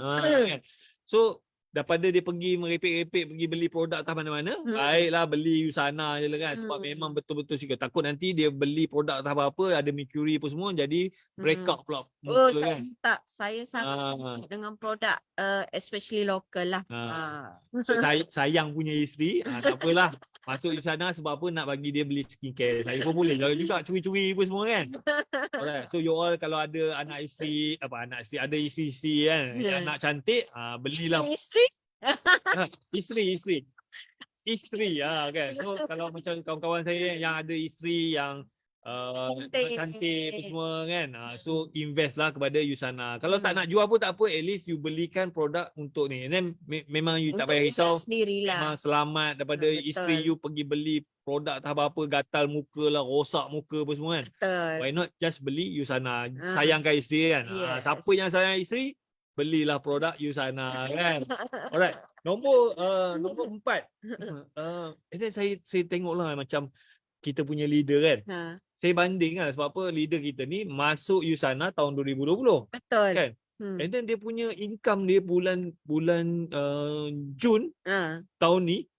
So daripada dia pergi merepek-repek pergi beli produk tak mana-mana, baiklah beli USANA je lah kan. Sebab memang betul-betul suka. Takut nanti dia beli produk tak apa-apa, ada mercury apa semua, jadi breakout pula. Saya tak. Saya sangat suka dengan produk especially local lah. So sayang punya isteri, tak apalah. Masuk USANA sebab apa nak bagi dia beli skincare. Saya pun boleh juga curi-curi apa semua kan. Alright. So you all kalau ada anak isteri, ada isteri kan, yang nak cantik, belilah. Isteri kan. So kalau macam kawan-kawan saya yang ada isteri yang cantik apa semua kan. So invest lah kepada Yusana. Kalau tak nak jual pun tak apa, at least you belikan produk untuk ni. And then memang you tak Untuk payah risau. sendirilah. Memang selamat daripada Betul. isteri you pergi beli produk tak apa-apa, gatal muka lah, rosak muka apa semua kan. Betul. Why not just beli Yusana. Sayangkan isteri kan. Yes. Siapa yang sayang isteri, belilah produk Yusana kan. Alright. Nombor 4. And then saya tengoklah macam kita punya leader kan. Saya banding lah sebab apa leader kita ni masuk Yusana tahun 2020. Betul. Kan? And then dia punya income dia bulan Jun tahun ni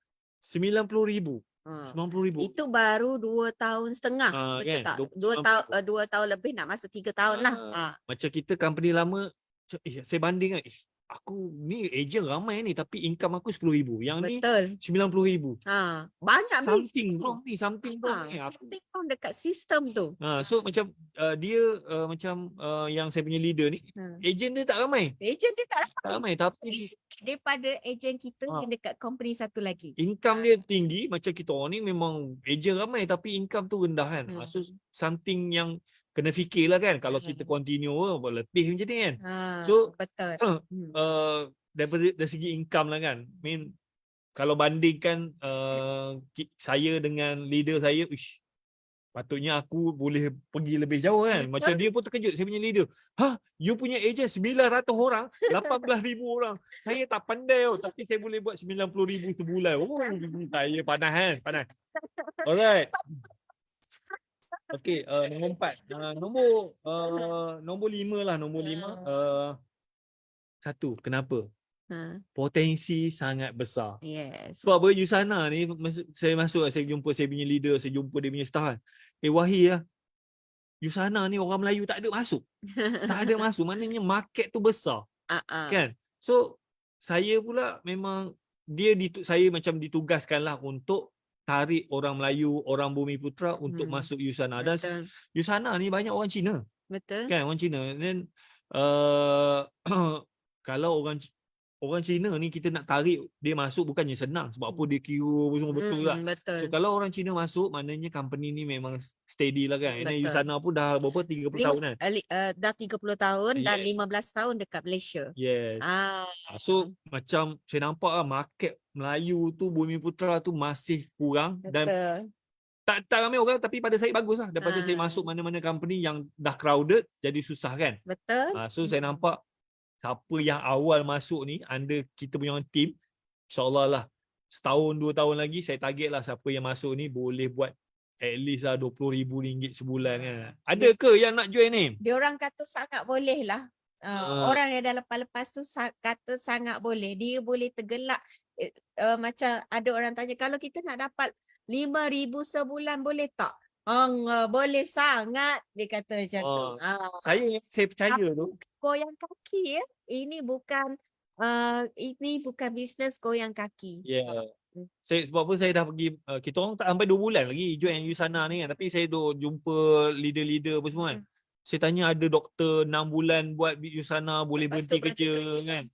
90,000. 90,000. Itu baru 2 tahun setengah. Betul kan? tak? 2 tahun lebih nak masuk 3 tahun lah. Macam kita company lama, saya banding kan. Aku ni ejen ramai ni tapi income aku 10,000. Yang Betul. ni 90,000. Banyak Something wrong ni, something wrong ni. Something wrong dekat sistem tu. So macam dia macam yang saya punya leader ni, ejen dia tak ramai. Ejen dia tak ramai tapi sikit daripada ejen kita yang dekat company satu lagi. Income dia tinggi. Macam kita orang ni memang ejen ramai tapi income tu rendah kan. So something yang kena fikirlah kan. Kalau kita continue letih macam ni kan. So betul. Dari segi income lah kan. Kalau bandingkan saya dengan leader saya, patutnya aku boleh pergi lebih jauh kan. Betul. Macam dia pun terkejut, saya punya leader. You punya ejen 900 orang, 18,000 orang. Saya tak pandai tapi saya boleh buat 90,000 sebulan. Saya panas kan, panas. Alright. Okey, nombor 4. Nombor 5 lah, nombor 5. Satu, kenapa? Potensi sangat besar. Yes. Sebab apa Yusana ni saya masuk, saya jumpa saya punya leader, saya jumpa dia punya staff kan. Wahid Yusana ni orang Melayu tak ada masuk. Tak ada masuk, maknanya market tu besar. Kan? So saya pula memang saya macam ditugaskanlah untuk tarik orang Melayu, orang Bumiputera untuk masuk Yusana. Dan Yusana ni banyak orang Cina. Betul. Kan, orang Cina. Dan kalau orang Cina ni kita nak tarik dia masuk bukannya senang. Sebab apa dia kira apa semua betul lah. Betul. So kalau orang Cina masuk, maknanya company ni memang steady lah kan. Dan Yusana pun dah berapa 30 tahun kan. Dah 30 tahun dan 15 tahun dekat Malaysia. Yes. So macam saya nampak lah market Melayu tu, Bumiputera tu masih kurang. Dan tak ramai orang tapi pada saya bagus lah. Daripada saya masuk mana-mana company yang dah crowded, jadi susah kan. Betul. So saya nampak siapa yang awal masuk ni under kita punya team, insyaAllah lah setahun 2 tahun lagi saya target lah siapa yang masuk ni boleh buat at least lah RM20,000 sebulan kan. Ada ke yang nak join ni? Dia orang kata sangat boleh lah. Orang yang dah lepas-lepas tu kata sangat boleh. Dia boleh tergelak. Macam ada orang tanya, kalau kita nak dapat RM5,000 sebulan boleh tak? Boleh sangat, dia kata macam tu. Saya percaya tu. Goyang kaki ya. Ini bukan bisnes goyang kaki. Sebab apa saya dah pergi, kita orang tak sampai 2 bulan lagi join Yusana ni kan. Tapi saya dah jumpa leader-leader apa semua kan. Saya tanya ada doktor 6 bulan buat Yusana boleh berhenti kerja kan.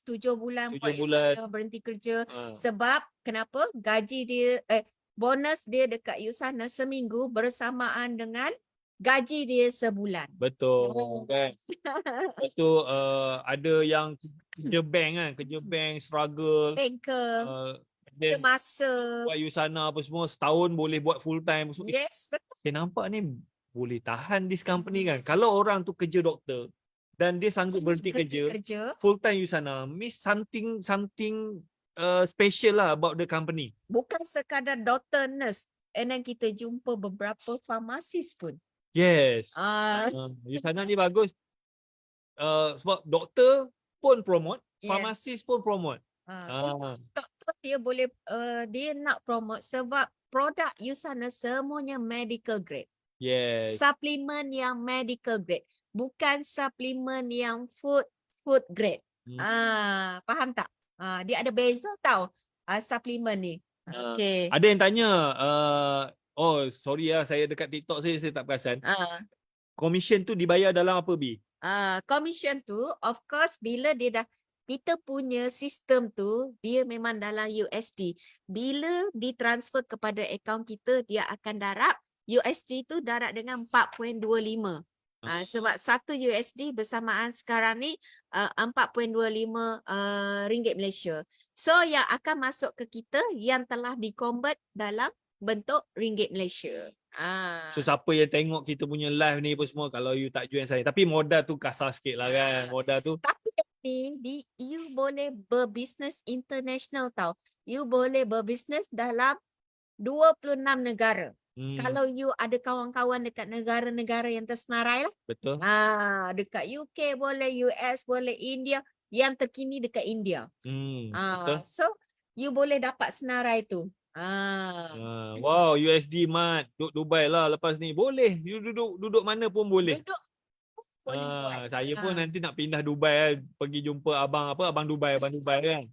7 bulan 7 buat bulan. Yusana berhenti kerja. Sebab kenapa? Gaji dia bonus dia dekat Yusana seminggu bersamaan dengan gaji dia sebulan. Betul kan. Lepas tu ada yang kerja bank kan, kerja bank struggle. Banker. Ada masa. Buat Yusana apa semua setahun boleh buat full time. Yes, betul. Saya nampak ni boleh tahan this company kan. Kalau orang tu kerja doktor dan dia sanggup berhenti kerja full time Yusana, miss something special lah about the company. Bukan sekadar doktor, nurse. And then kita jumpa beberapa farmasis pun. Yes. Yusana ni bagus. Sebab doktor pun promote, farmasis pun promote. Doktor dia boleh dia nak promote sebab produk Yusana semuanya medical grade. Yes. Suplemen yang medical grade, bukan suplemen yang food grade. Faham tak? Dia ada beza tau suplemen ni. Okay. Ada yang tanya, sorry lah, saya dekat TikTok saya tak perasan. Commission tu dibayar dalam apa, Bi? Commission tu of course bila kita punya sistem tu dia memang dalam USD. Bila ditransfer kepada akaun kita, dia akan darab USD tu darab dengan 4.25. Sebab 1 USD bersamaan sekarang ni 4.25 ringgit Malaysia. So yang akan masuk ke kita yang telah di-convert dalam bentuk ringgit Malaysia. So siapa yang tengok kita punya live ni pun semua, kalau you tak join saya, tapi modal tu kasar sikit lah kan, modal tu. Tapi you boleh berbisnes international tau. You boleh berbisnes dalam 26 negara. Kalau you ada kawan-kawan dekat negara-negara yang tersenarai lah. Betul. Dekat UK boleh, US boleh, India. Yang terkini dekat India. Betul. So you boleh dapat senarai tu. Wow, USD Mat, duduk Dubai lah lepas ni. Boleh, you duduk mana pun boleh. Duduk boleh buat. Saya pun nanti nak pindah Dubai kan, pergi jumpa abang Dubai kan.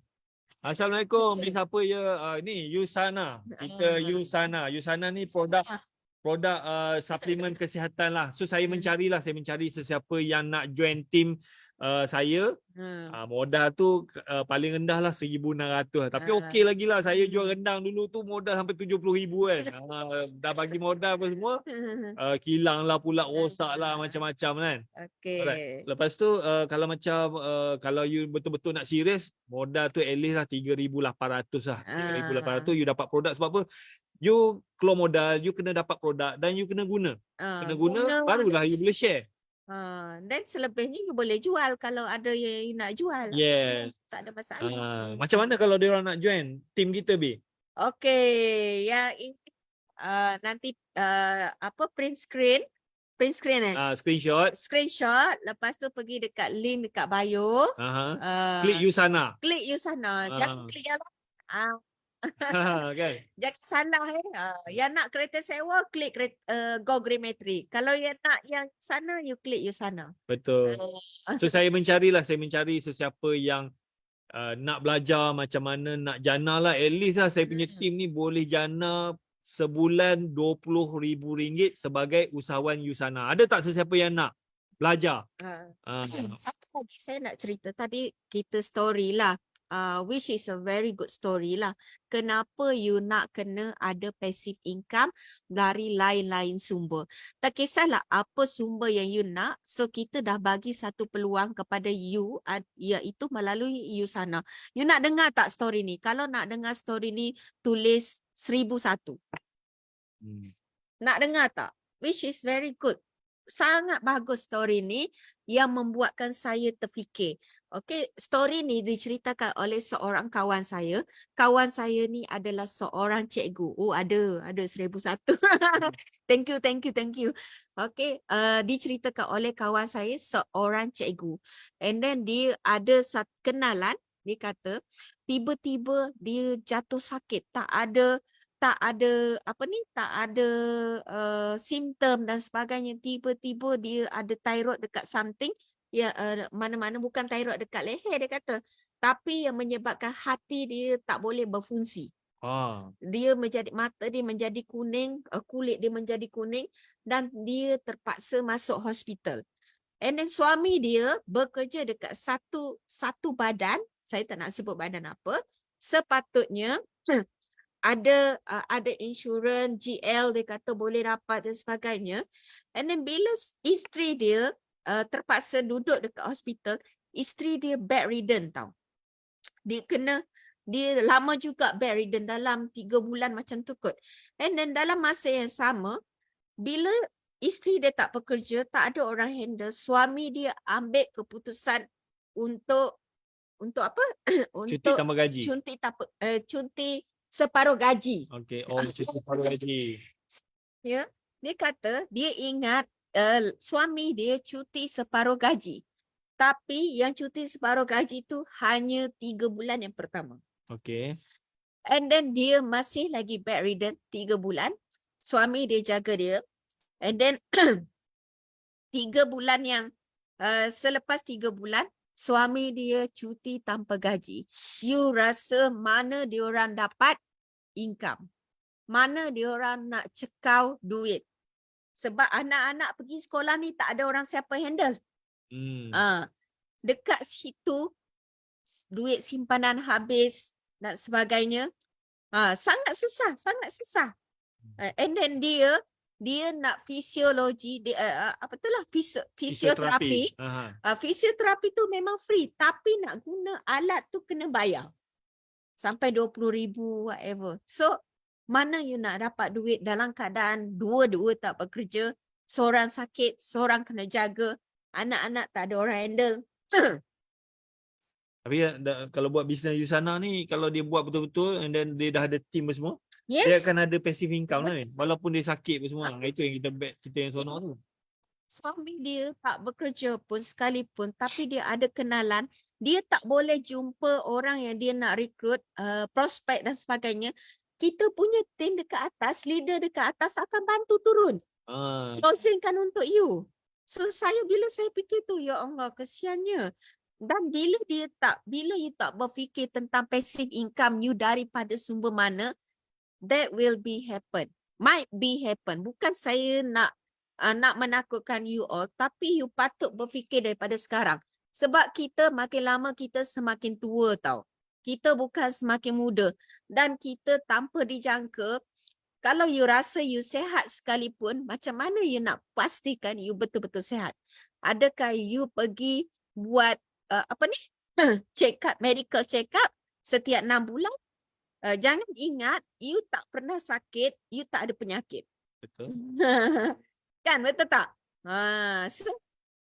Assalamualaikum, ni siapa ya? Ni Yusana. Kita Yusana. Yusana ni produk suplemen kesihatan lah. So saya mencari sesiapa yang nak join team saya. Modal tu paling rendah lah 1,600. Tapi okey lagi lah, saya jual rendang dulu tu modal sampai 70,000 kan. Dah bagi modal apa semua, kilang lah pula, rosak lah, macam-macam kan. Okay. Lepas tu kalau macam kalau you betul-betul nak serius, modal tu at least lah 3,800 lah. 3,800 you dapat produk. Sebab apa? You keluar modal, you kena dapat produk dan you kena guna. Kena guna barulah you boleh share. Dan selebihnya you boleh jual kalau ada yang you nak jual. Yes. So, tak ada masalah. Macam mana kalau dia orang nak join team kita, Bi? Okay, yang ini nanti print screen screenshot, lepas tu pergi dekat link dekat bio. Klik you sana. Jangan klik yang lain. Kan? Jangan salah yang nak kereta sewa klik Go Greenmetry. Kalau yang nak yang sana you klik you sana. Betul. So saya mencari sesiapa yang nak belajar macam mana nak jana lah. At least lah saya punya team ni boleh jana sebulan RM20,000 sebagai usahawan Yusana. Ada tak sesiapa yang nak belajar? Satu lagi saya nak cerita. Tadi kita story lah. Which is a very good story lah. Kenapa you nak kena ada passive income dari lain-lain sumber. Tak kisahlah apa sumber yang you nak. So kita dah bagi satu peluang kepada you, iaitu melalui Yusana. You nak dengar tak story ni? Kalau nak dengar story ni, tulis 1,001. Nak dengar tak? Which is very good. Sangat bagus story ni yang membuatkan saya terfikir. Okey, story ni diceritakan oleh seorang kawan saya. Kawan saya ni adalah seorang cikgu. Ada 1,001. Thank you. Okey, diceritakan oleh kawan saya seorang cikgu. And then dia ada kenalan, dia kata tiba-tiba dia jatuh sakit, tak ada simptom dan sebagainya. Tiba-tiba dia ada thyroid dekat something, mana-mana bukan thyroid dekat leher dia kata, tapi yang menyebabkan hati dia tak boleh berfungsi. Dia mata dia menjadi kuning, kulit dia menjadi kuning dan dia terpaksa masuk hospital. And then suami dia bekerja dekat satu badan, saya tak nak sebut badan apa, sepatutnya ada insurans, GL dia kata boleh dapat dan sebagainya. And then bila isteri dia terpaksa duduk dekat hospital, isteri dia bedridden tau. Dia lama juga bedridden, dalam 3 bulan macam tu kot. And then dalam masa yang sama, bila isteri dia tak bekerja, tak ada orang handle, suami dia ambil keputusan untuk apa? Cuti tambah gaji. Cuti separuh gaji. Okey, cuti separuh gaji. Ya, dia kata dia ingat suami dia cuti separuh gaji. Tapi yang cuti separuh gaji tu hanya 3 bulan yang pertama. Okey. And then dia masih lagi bedridden 3 bulan. Suami dia jaga dia. And then 3 bulan yang selepas 3 bulan suami dia cuti tanpa gaji. You rasa mana diorang dapat income? Mana diorang nak cekau duit? Sebab anak-anak pergi sekolah ni tak ada orang siapa handle. Dekat situ duit simpanan habis dan sebagainya. Sangat susah. And then dia dia nak fisiologi, dia apa tu lah, fisioterapi. Fisioterapi tu memang free, tapi nak guna alat tu kena bayar. Sampai 20,000 whatever. So, mana you nak dapat duit dalam keadaan dua-dua tak bekerja, seorang sakit, seorang kena jaga, anak-anak tak ada orang handle. Tapi kalau buat bisnes Yusana ni, kalau dia buat betul-betul and then dia dah ada team semua, dia Yes. akan ada passive income lah ni. Walaupun dia sakit pun semua. Itu yang kita yang seronok tu. Suami dia tak bekerja pun sekalipun, tapi dia ada kenalan, dia tak boleh jumpa orang yang dia nak rekrut, prospek dan sebagainya. Kita punya tim dekat atas, leader dekat atas akan bantu turun. Closingkan untuk you. So bila saya fikir tu, ya Allah, kesiannya. Dan bila you tak berfikir tentang passive income you daripada sumber mana, that will be happen. Might be happen. Bukan saya nak menakutkan you all, tapi you patut berfikir daripada sekarang. Sebab kita makin lama kita semakin tua tau. Kita bukan semakin muda. Dan kita tanpa dijangka, kalau you rasa you sehat sekalipun, macam mana you nak pastikan you betul-betul sehat? Adakah you pergi buat medical check up setiap 6 bulan? Jangan ingat, you tak pernah sakit, you tak ada penyakit. Betul. Kan, betul tak? So,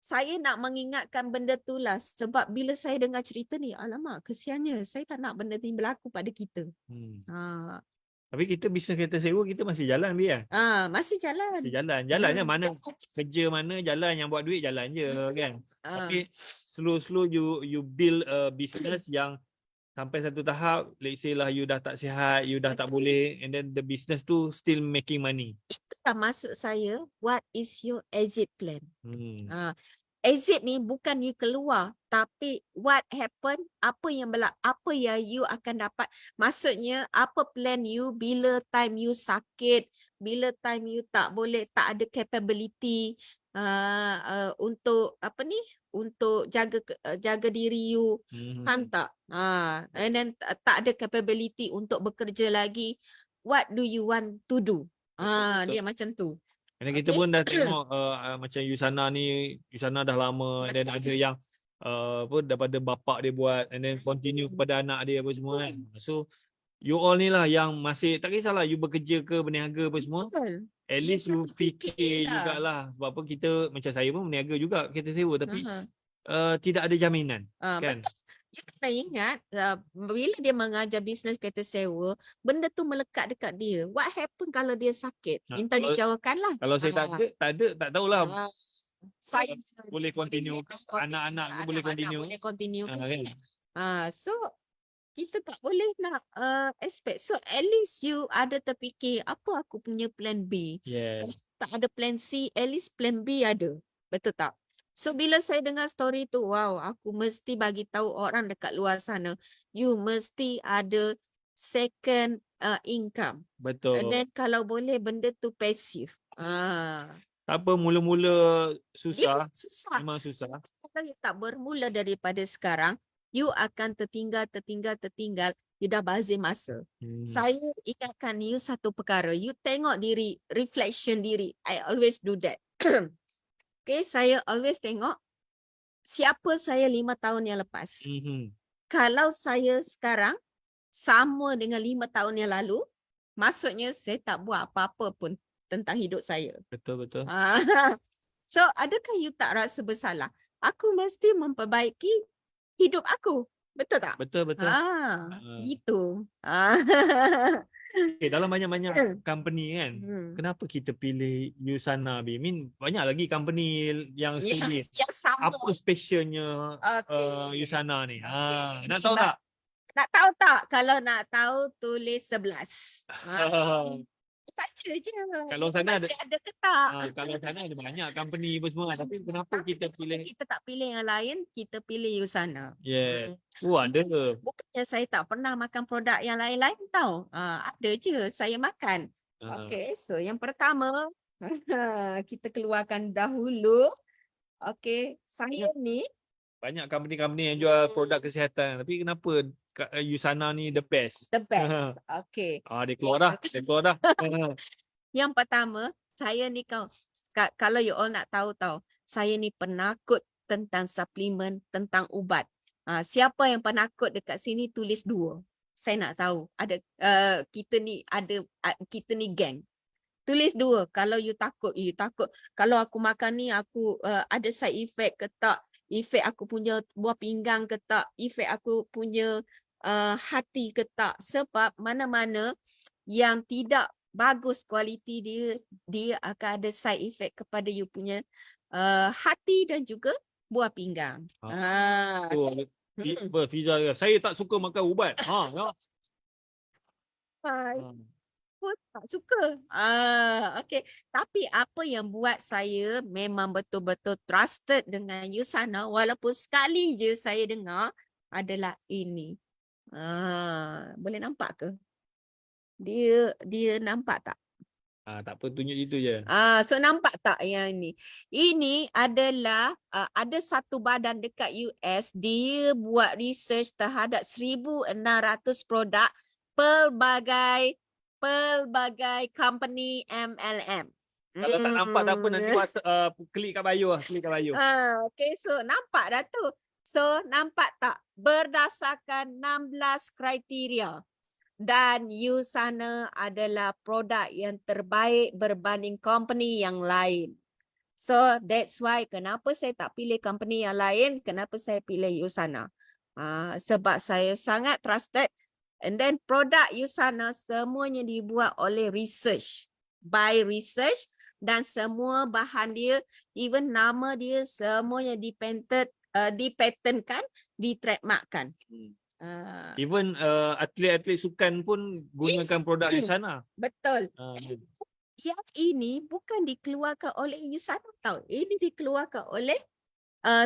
saya nak mengingatkan benda tu lah. Sebab bila saya dengar cerita ni, alamak, kesiannya. Saya tak nak benda ni berlaku pada kita. Tapi kita bisnes kereta sewa, kita masih jalan biar. Masih jalan. Masih jalan. Jalannya mana, kerja mana, jalan yang buat duit, jalan je kan. Tapi slow you build a business yang sampai satu tahap, let's say lah you dah tak sihat, you dah tak boleh, and then the business tu still making money. Itulah maksud saya, what is your exit plan? Exit ni bukan you keluar, tapi what happen, apa yang you akan dapat. Maksudnya apa plan you bila time you sakit, bila time you tak boleh, tak ada capability untuk untuk jaga diri you. Faham tak? And then tak ada capability untuk bekerja lagi. What do you want to do? Dia macam tu. Dan kita pun dah tengok macam Yusana ni, Yusana dah lama, and then ada yang daripada bapak dia buat, and then continue kepada anak dia apa semua kan. So you all ni lah yang masih, tak kisahlah you bekerja ke berniaga apa semua, at least you fikir jugalah. Sebab apa, kita macam saya pun berniaga juga kereta sewa, tapi tidak ada jaminan kan. Betul. You kena ingat, bila dia mengajar bisnes kereta sewa, benda tu melekat dekat dia. What happen kalau dia sakit? Minta dijauhkan lah. Kalau saya tak tahulah. Saya boleh continue, anak-anak boleh continue. Kan? So kita tak boleh nak expect. So at least you ada terfikir, apa aku punya plan B? Yes. Tak ada plan C, at least plan B ada. Betul tak? So bila saya dengar story tu, wow, aku mesti bagi tahu orang dekat luar sana, you mesti ada second income. Betul. And then kalau boleh benda tu passive. Tak apa, mula-mula susah. Susah. Memang susah. Kalau you tak bermula daripada sekarang, you akan tertinggal. You dah bazir masa. Saya ingatkan you satu perkara. You tengok diri, reflection diri. I always do that. Okay, saya always tengok siapa saya 5 tahun yang lepas. Kalau saya sekarang sama dengan 5 tahun yang lalu, maksudnya saya tak buat apa-apa pun tentang hidup saya. Betul. So, adakah you tak rasa bersalah? Aku mesti memperbaiki hidup aku. Betul tak? Betul. Gitu. Dalam banyak-banyak company kan, kenapa kita pilih Yusana? I mean, banyak lagi company yang sendiri. Yang sama. Apa specialnya Yusana ni? Nak tahu tak? Nak tahu tak? Kalau nak tahu, tulis 11. Saja je. Kalau sana ada ke tak? Kalau sana ada banyak company pun semua. Tapi kenapa kita pilih? Kita tak pilih yang lain, kita pilih Yusana. Yeah. Ada. Bukannya saya tak pernah makan produk yang lain-lain tau. Ada je saya makan. Okay, so yang pertama, kita keluarkan dahulu. Okay, saya ni. Banyak company-company yang jual produk kesihatan. Tapi kenapa Yusana ni the best? The best. Okay. Dia keluar dah. Yang pertama, saya ni kalau you all nak tahu saya ni penakut tentang suplemen, tentang ubat. Siapa yang penakut dekat sini tulis 2. Saya nak tahu ada kita ni geng. Tulis 2. Kalau you takut. Kalau aku makan ni aku ada side effect ke tak? Efek aku punya buah pinggang ke tak? Efek aku punya hati ke tak? Sebab mana-mana yang tidak bagus kualiti dia akan ada side effect kepada you punya hati dan juga buah pinggang. Fiza, saya tak suka makan ubat. Ya. Aku tak suka. Okay. Tapi apa yang buat saya memang betul-betul trusted dengan USANA walaupun sekali je saya dengar adalah ini. Boleh nampak ke? Dia nampak tak? Tak apa, tunjuk itu je. So nampak tak yang ini? Ini adalah ada satu badan dekat US, dia buat research terhadap 1,600 produk pelbagai company MLM. Kalau tak nampak tak apa, nanti klik kat bio lah. Okay, so nampak dah tu. So nampak tak? Berdasarkan 16 kriteria. Dan USANA adalah produk yang terbaik berbanding company yang lain. So that's why kenapa saya tak pilih company yang lain, kenapa saya pilih USANA. Sebab saya sangat trusted. And then produk USANA semuanya dibuat oleh research. By research. Dan semua bahan dia, even nama dia semuanya dipatentkan, ditrademarkkan. Even atlet-atlet sukan pun gunakan produk di sana. Betul. Yang ini bukan dikeluarkan oleh USANA tau. Ini dikeluarkan oleh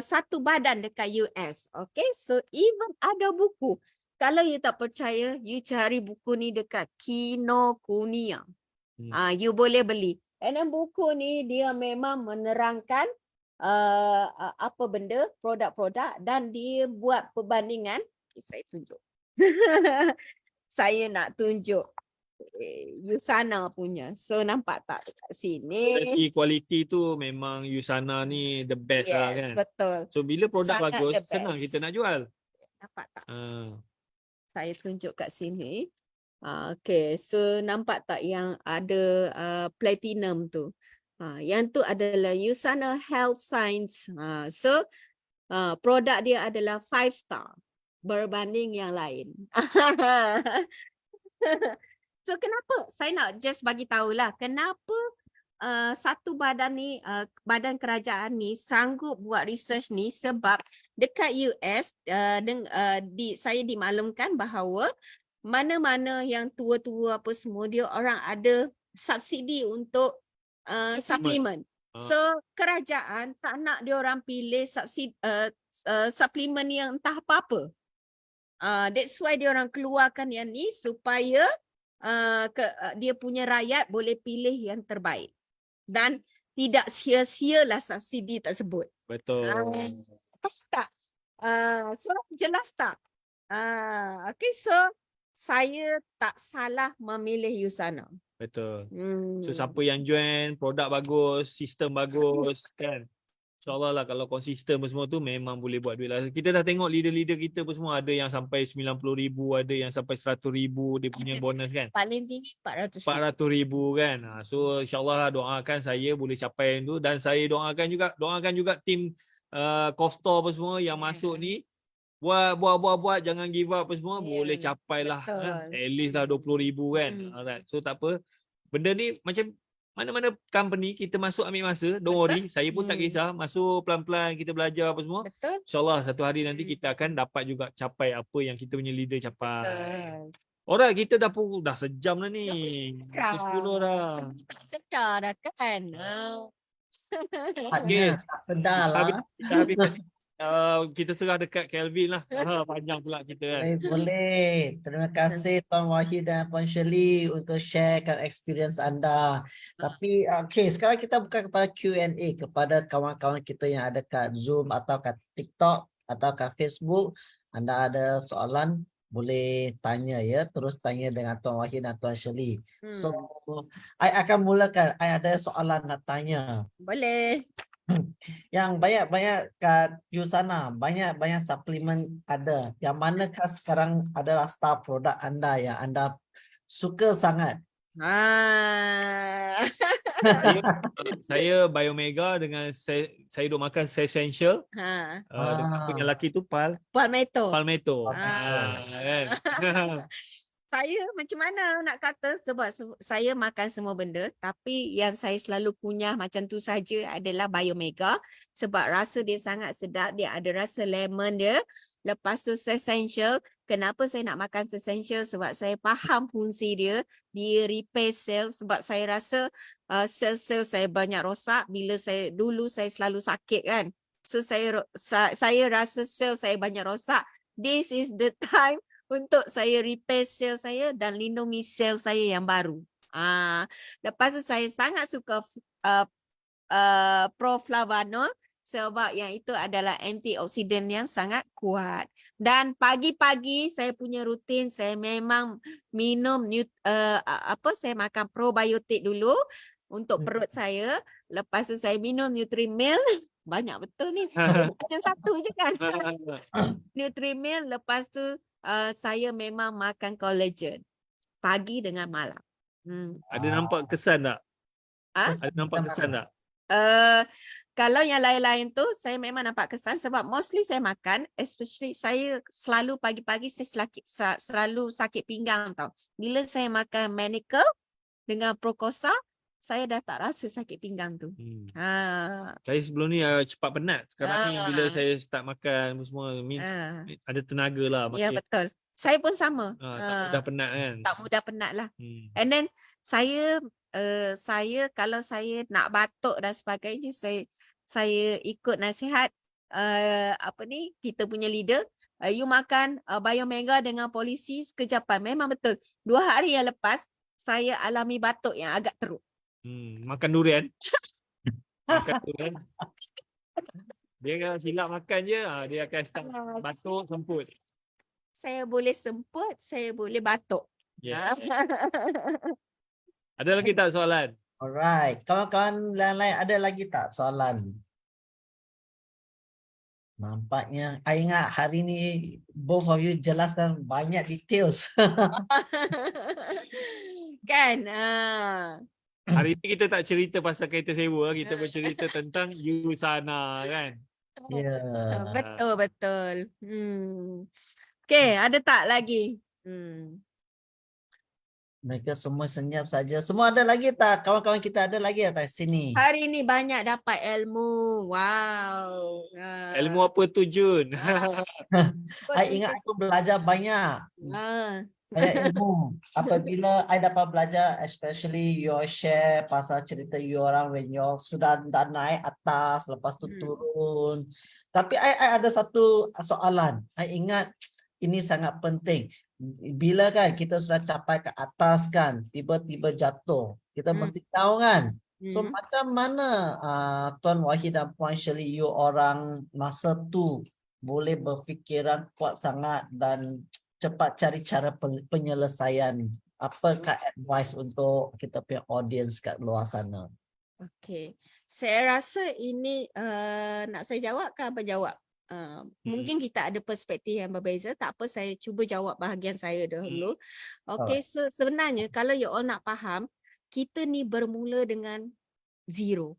satu badan dekat US. Okay, so even ada buku. Kalau you tak percaya, you cari buku ni dekat Kinokuniya. You boleh beli. And then buku ni dia memang menerangkan apa benda, produk-produk dan dia buat perbandingan. Saya tunjuk. Saya nak tunjuk USANA punya. So nampak tak dekat sini? Dari segi kualiti tu memang USANA ni the best lah kan. Yes, betul. So bila produk Sangat bagus, the best. senang kita nak jual. Nampak tak? Saya tunjuk kat sini. Okay, so nampak tak yang ada platinum tu? Yang tu adalah USANA Health Science. So produk dia adalah 5 star. Berbanding yang lain. So kenapa? Saya nak just bagi tahulah kenapa satu badan ni, badan kerajaan ni sanggup buat research ni sebab dekat US saya dimaklumkan bahawa mana-mana yang tua-tua apa semua dia orang ada subsidi untuk suplemen. So kerajaan tak nak dia orang pilih suplemen yang entah apa-apa. That's why dia orang keluarkan yang ni supaya dia punya rakyat boleh pilih yang terbaik dan tidak sia-sialah subsidi tersebut. Betul. Pas tak? So jelas tak? Okay, so saya tak salah memilih USANA. Betul. So siapa yang join, produk bagus, sistem bagus kan. InsyaAllah lah kalau konsisten semua tu memang boleh buat duit lah. Kita dah tengok leader-leader kita pun semua ada yang sampai 90,000, ada yang sampai 100,000 dia punya bonus kan. Paling tinggi 400,000 kan. So insyaAllah lah doakan saya boleh capai tu dan saya doakan juga tim Koftor apa semua yang masuk ni buat jangan give up apa semua, boleh capai lah kan? At least lah 20,000 kan. Alright. So tak apa. Benda ni macam mana-mana company kita masuk ambil masa, don't worry, saya pun tak kisah, masuk pelan-pelan kita belajar apa semua. Betul. InsyaAllah satu hari nanti kita akan dapat juga capai apa yang kita punya leader capai. Alright, kita dah sejam dah ni. 10 dah. Sedar dah kan. Okay. Sedar lah. Kita habis kita serah dekat Kelvin lah. Panjang pula kita kan. Boleh. Terima kasih Tuan Wahid dan Puan Shirley untuk sharekan experience anda. Tapi sekarang kita buka kepada Q&A kepada kawan-kawan kita yang ada kat Zoom atau kat TikTok atau kat Facebook. Anda ada soalan, boleh tanya ya, terus tanya dengan Tuan Wahid dan Tuan Shirley. So, Hmm. I akan mulakan. I ada soalan nak tanya. Boleh. Yang banyak-banyak kat you sana, banyak-banyak suplemen ada. Yang manakah sekarang adalah star produk anda yang anda suka sangat? Saya Biomega dengan saya duk makan Essential. Ha. Dengan punya laki tu Palmetto. Palmetto. Ah. Kan? Saya macam mana nak kata sebab saya makan semua benda tapi yang saya selalu kunyah macam tu saja adalah Biomega sebab rasa dia sangat sedap, dia ada rasa lemon dia. Lepas tu Essential, kenapa saya nak makan Essential sebab saya faham fungsi dia, dia repair sel sebab saya rasa sel-sel saya banyak rosak bila dulu saya selalu sakit kan. So saya rasa sel saya banyak rosak. This is the time untuk saya repair sel saya dan lindungi sel saya yang baru. Lepas tu saya sangat suka proflavanol sebab yang itu adalah antioksidan yang sangat kuat. Dan pagi-pagi saya punya rutin saya memang minum saya makan probiotik dulu untuk perut saya. Lepas tu saya minum Nutrimil. Banyak betul ni. Hanya satu je kan. Nutrimil, lepas tu saya memang makan collagen pagi dengan malam. Ada nampak kesan tak? Ah? Ada nampak kesan tak? Kalau yang lain-lain tu saya memang nampak kesan sebab mostly saya makan, especially saya selalu pagi-pagi saya selalu sakit pinggang tau. Bila saya makan Manicure dengan Procosa, saya dah tak rasa sakit pinggang tu. Saya sebelum ni cepat penat. Sekarang ni bila saya start makan semua ada tenaga lah. Ya, betul. Saya pun sama. Tak mudah penat kan. Tak mudah penat lah. And then saya kalau saya nak batuk dan sebagainya, saya ikut nasihat kita punya leader, you makan Biomega dengan polisi sekejapan. Memang betul. 2 hari yang lepas saya alami batuk yang agak teruk. Makan durian. Makan durian. Dia kalau silap makan je, dia akan start batuk, semput. Saya boleh semput, saya boleh batuk. Yeah. Ada lagi tak soalan? Alright, kawan-kawan lain-lain ada lagi tak soalan? Nampaknya, I ingat hari ni both of you jelaskan banyak details. Kan? Hari ni kita tak cerita pasal kereta sewa, kita bercerita tentang you sana kan. Yeah. Betul. Okay, ada tak lagi? Mereka semua senyap saja. Semua ada lagi tak? Kawan-kawan kita ada lagi atas sini? Hari ni banyak dapat ilmu. Wow. Ilmu apa tu Jun? I ingat aku belajar banyak. Banyak ilmu. Apabila I dapat belajar, especially your share pasal cerita you orang when you sudah dah naik atas, lepas tu turun. Tapi I ada satu soalan. I ingat ini sangat penting. Bila kan kita sudah capai ke atas kan, tiba-tiba jatuh. Kita mesti tahu kan. So macam mana Tuan Wahid dan Puan Shirley, you orang masa tu boleh berfikiran kuat sangat dan cepat cari cara penyelesaian. Apakah advice untuk kita punya audience kat luar sana? Okay. Saya rasa ini nak saya jawab ke apa jawab? Mungkin kita ada perspektif yang berbeza. Tak apa, saya cuba jawab bahagian saya dahulu. Okay, so sebenarnya kalau you all nak faham, kita ni bermula dengan zero.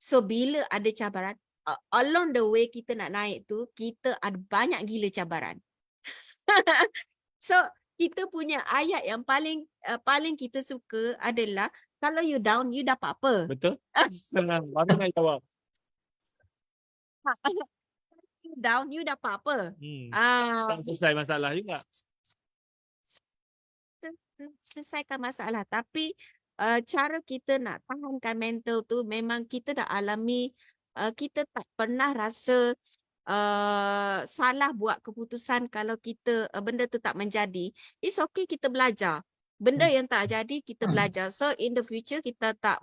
So bila ada cabaran, along the way kita nak naik tu, kita ada banyak gila cabaran. So kita punya ayat yang paling kita suka adalah kalau you down, you dapat apa? Betul? Baru nak jawab. Down, you dapat apa? Tak selesai masalah juga. Selesaikan masalah. Tapi cara kita nak tahankan mental tu memang kita dah alami, kita tak pernah rasa salah buat keputusan kalau kita benda tu tak menjadi. It's okay, kita belajar. Benda yang tak jadi kita belajar. So in the future kita tak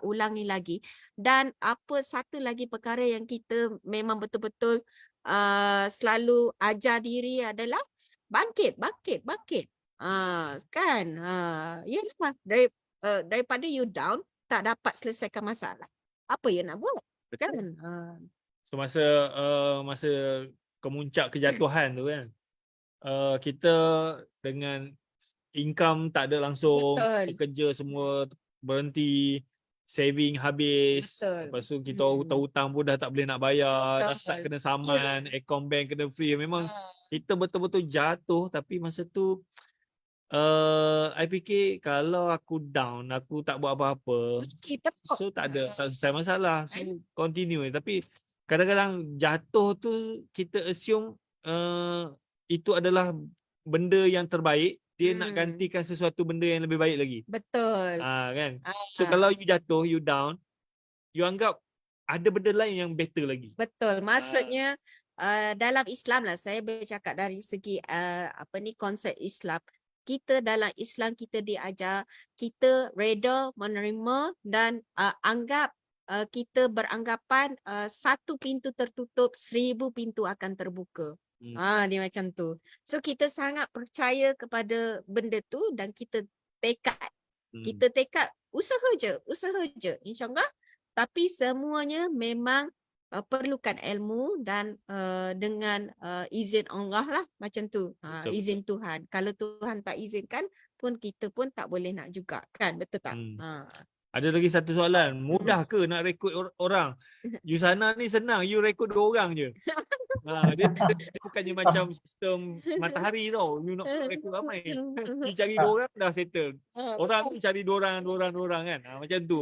ulangi lagi. Dan apa satu lagi perkara yang kita memang betul-betul selalu ajar diri adalah bangkit. Kan? Yalah, daripada you down, tak dapat selesaikan masalah. Apa you nak buat? Kan? So masa kemuncak kejatuhan tu kan, kita dengan income tak ada langsung, Betul. kerja semua berhenti, saving habis, Betul. lepas tu kita hutang-hutang pun dah tak boleh nak bayar, dah Betul. start kena saman, account bank kena free. Memang kita betul-betul jatuh. Tapi masa tu I fikir kalau aku down, aku tak buat apa-apa, Mesti tepuk. so tak selesai masalah, so continue. Tapi kadang-kadang jatuh tu kita assume itu adalah benda yang terbaik, dia nak gantikan sesuatu benda yang lebih baik lagi. Betul. Kan. So kalau you jatuh, you down, you anggap ada benda lain yang better lagi. Betul. Maksudnya dalam Islam lah, saya bercakap dari segi konsep Islam. Kita dalam Islam kita diajar kita reda menerima dan anggap kita beranggapan satu pintu tertutup, 1000 pintu akan terbuka. Dia macam tu. So kita sangat percaya kepada benda tu dan kita tekad. Kita tekad usaha je insya-Allah. Tapi semuanya memang perlukan ilmu dan dengan izin Allah lah, macam tu. Izin Tuhan. Kalau Tuhan tak izinkan pun kita pun tak boleh nak juga, kan? Betul tak? Ada lagi satu soalan, mudah ke nak rekrut orang? You sana ni senang, you rekrut 2 orang je. Dia bukannya macam sistem matahari tau, you nak rekrut ramai. You cari 2 orang dah settle. Orang tu cari 2 orang kan. Macam tu.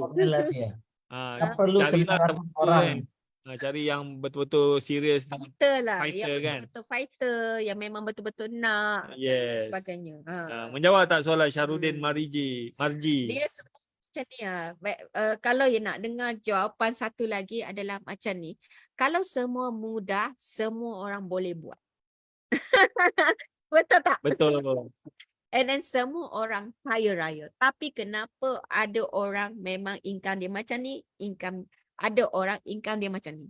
Tak perlu Carilah 900 teman orang. kan. Cari yang betul-betul serius, Fighter lah, fighter yang kan. betul-betul fighter, yang memang betul-betul nak dan sebagainya. Menjawab tak soalan Syarudin Marji? Dia sebenarnya macam ni kalau you nak dengar jawapan satu lagi adalah macam ni. Kalau semua mudah, semua orang boleh buat. Betul tak? Betul. And then semua orang kaya raya. Tapi kenapa ada orang memang income dia macam ni, ada orang income dia macam ni.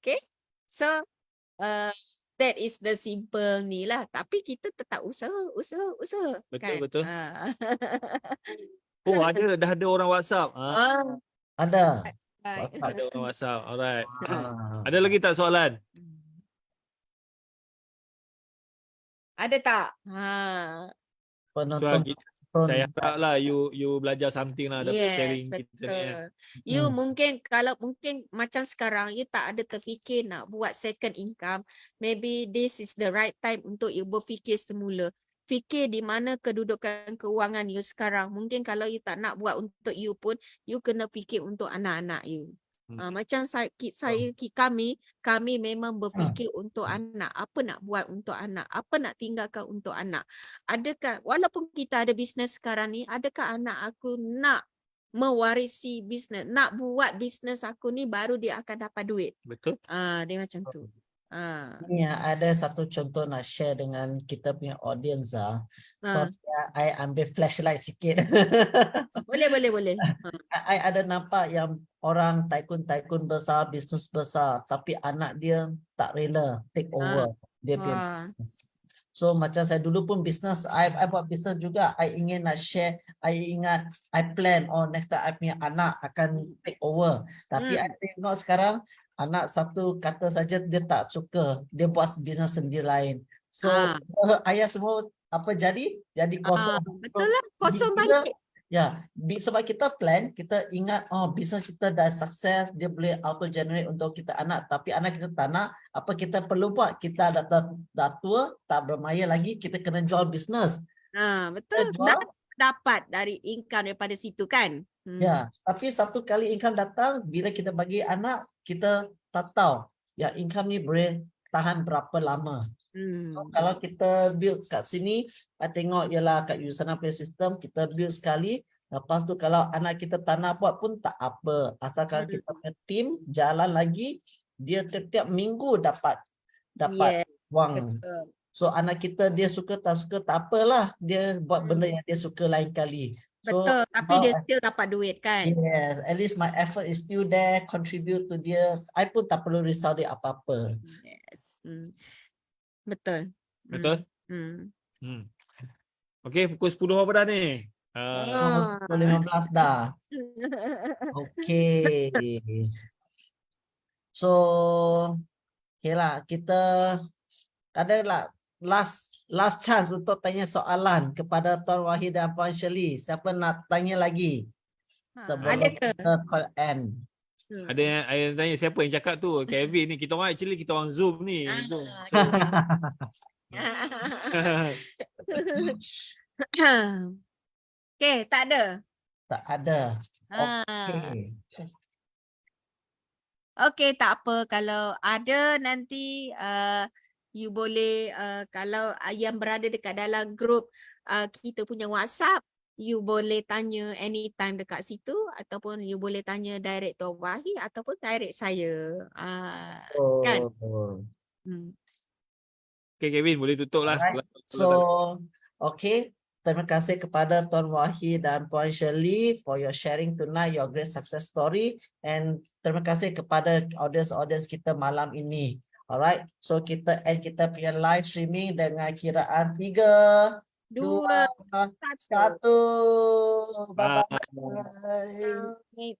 Okay. So that is the simple ni lah. Tapi kita tetap usaha. Betul. Kan? Dah ada orang WhatsApp. Ada. Ada orang WhatsApp. Alright. Ada lagi tak soalan? Ada tak? Penonton. Saya harap lah you belajar something lah dapat sharing kita ni. Betul. You mungkin macam sekarang you tak ada terfikir nak buat second income, maybe this is the right time untuk you berfikir semula. Fikir di mana kedudukan keuangan you sekarang. Mungkin kalau you tak nak buat untuk you pun, you kena fikir untuk anak-anak you. Macam kami memang berfikir untuk anak. Apa nak buat untuk anak? Apa nak tinggalkan untuk anak? Adakah, walaupun kita ada bisnes sekarang ni, adakah anak aku nak mewarisi bisnes, nak buat bisnes aku ni baru dia akan dapat duit? Betul. Dia macam tu. Ya, ada satu contoh nak share dengan kita punya audience. So, I ambil flashlight sikit. Boleh. I ada nampak yang orang tycoon besar, bisnes besar, tapi anak dia tak rela take over dia punya bisnes. So macam saya dulu pun bisnes, I buat bisnes juga, I ingin nak share, I plan, next time I punya anak akan take over. Tapi I tengok sekarang, anak satu kata saja dia tak suka, dia buat bisnes sendiri lain. So ayah semua apa jadi kosong. Betul lah, kosong balik. Ya, sebab kita plan, kita ingat bisnes kita dah sukses, dia boleh auto generate untuk kita anak, tapi anak kita tak nak, apa kita perlu buat? Kita dah tua, tak bermaya lagi, kita kena jual bisnes. Betul. Dapat dari income daripada situ kan? Ya, tapi satu kali income datang, bila kita bagi anak, kita tak tahu yang income ni boleh tahan berapa lama. So, kalau kita build kat sini, I tengok ialah kat Yusana punya sistem, kita build sekali, lepas tu kalau anak kita tak nak buat pun tak apa. Asalkan kita punya team jalan lagi, dia setiap minggu dapat wang. Betul. So anak kita dia suka tak apalah, dia buat benda yang dia suka lain kali. So, betul, tapi dia still dapat duit kan? Yes, at least my effort is still there, contribute to dia. I pun tak perlu risau dia apa-apa. Yes. Betul. Betul? Hmm. Hmm. Okey, pukul 10 apa dah ni? Ah. 15 dah. Okay. So, okay lah, kita ada lah last chance untuk tanya soalan kepada Tuan Wahid dan Puan Shirley. Siapa nak tanya lagi Ada sebelum ke? kita call end? Ada yang tanya siapa yang cakap tu? Kevin ni. Kita orang actually kita orang Zoom ni. Ah, Zoom. Okey, tak ada. Tak ada. Ah. Okay. Okey, tak apa. Kalau ada nanti you boleh kalau yang berada dekat dalam grup kita punya WhatsApp, you boleh tanya anytime dekat situ ataupun you boleh tanya direct Tuan Wahid ataupun direct saya. Kan? Oh. Hmm. Okay Kevin, boleh tutup lah. Alright. So, okay. Terima kasih kepada Tuan Wahid dan Puan Shirley for your sharing tonight, your great success story. And terima kasih kepada audience kita malam ini. Alright. So, kita end kita punya live streaming dengan kiraan 3, 2, 1. Bye-bye. Okay.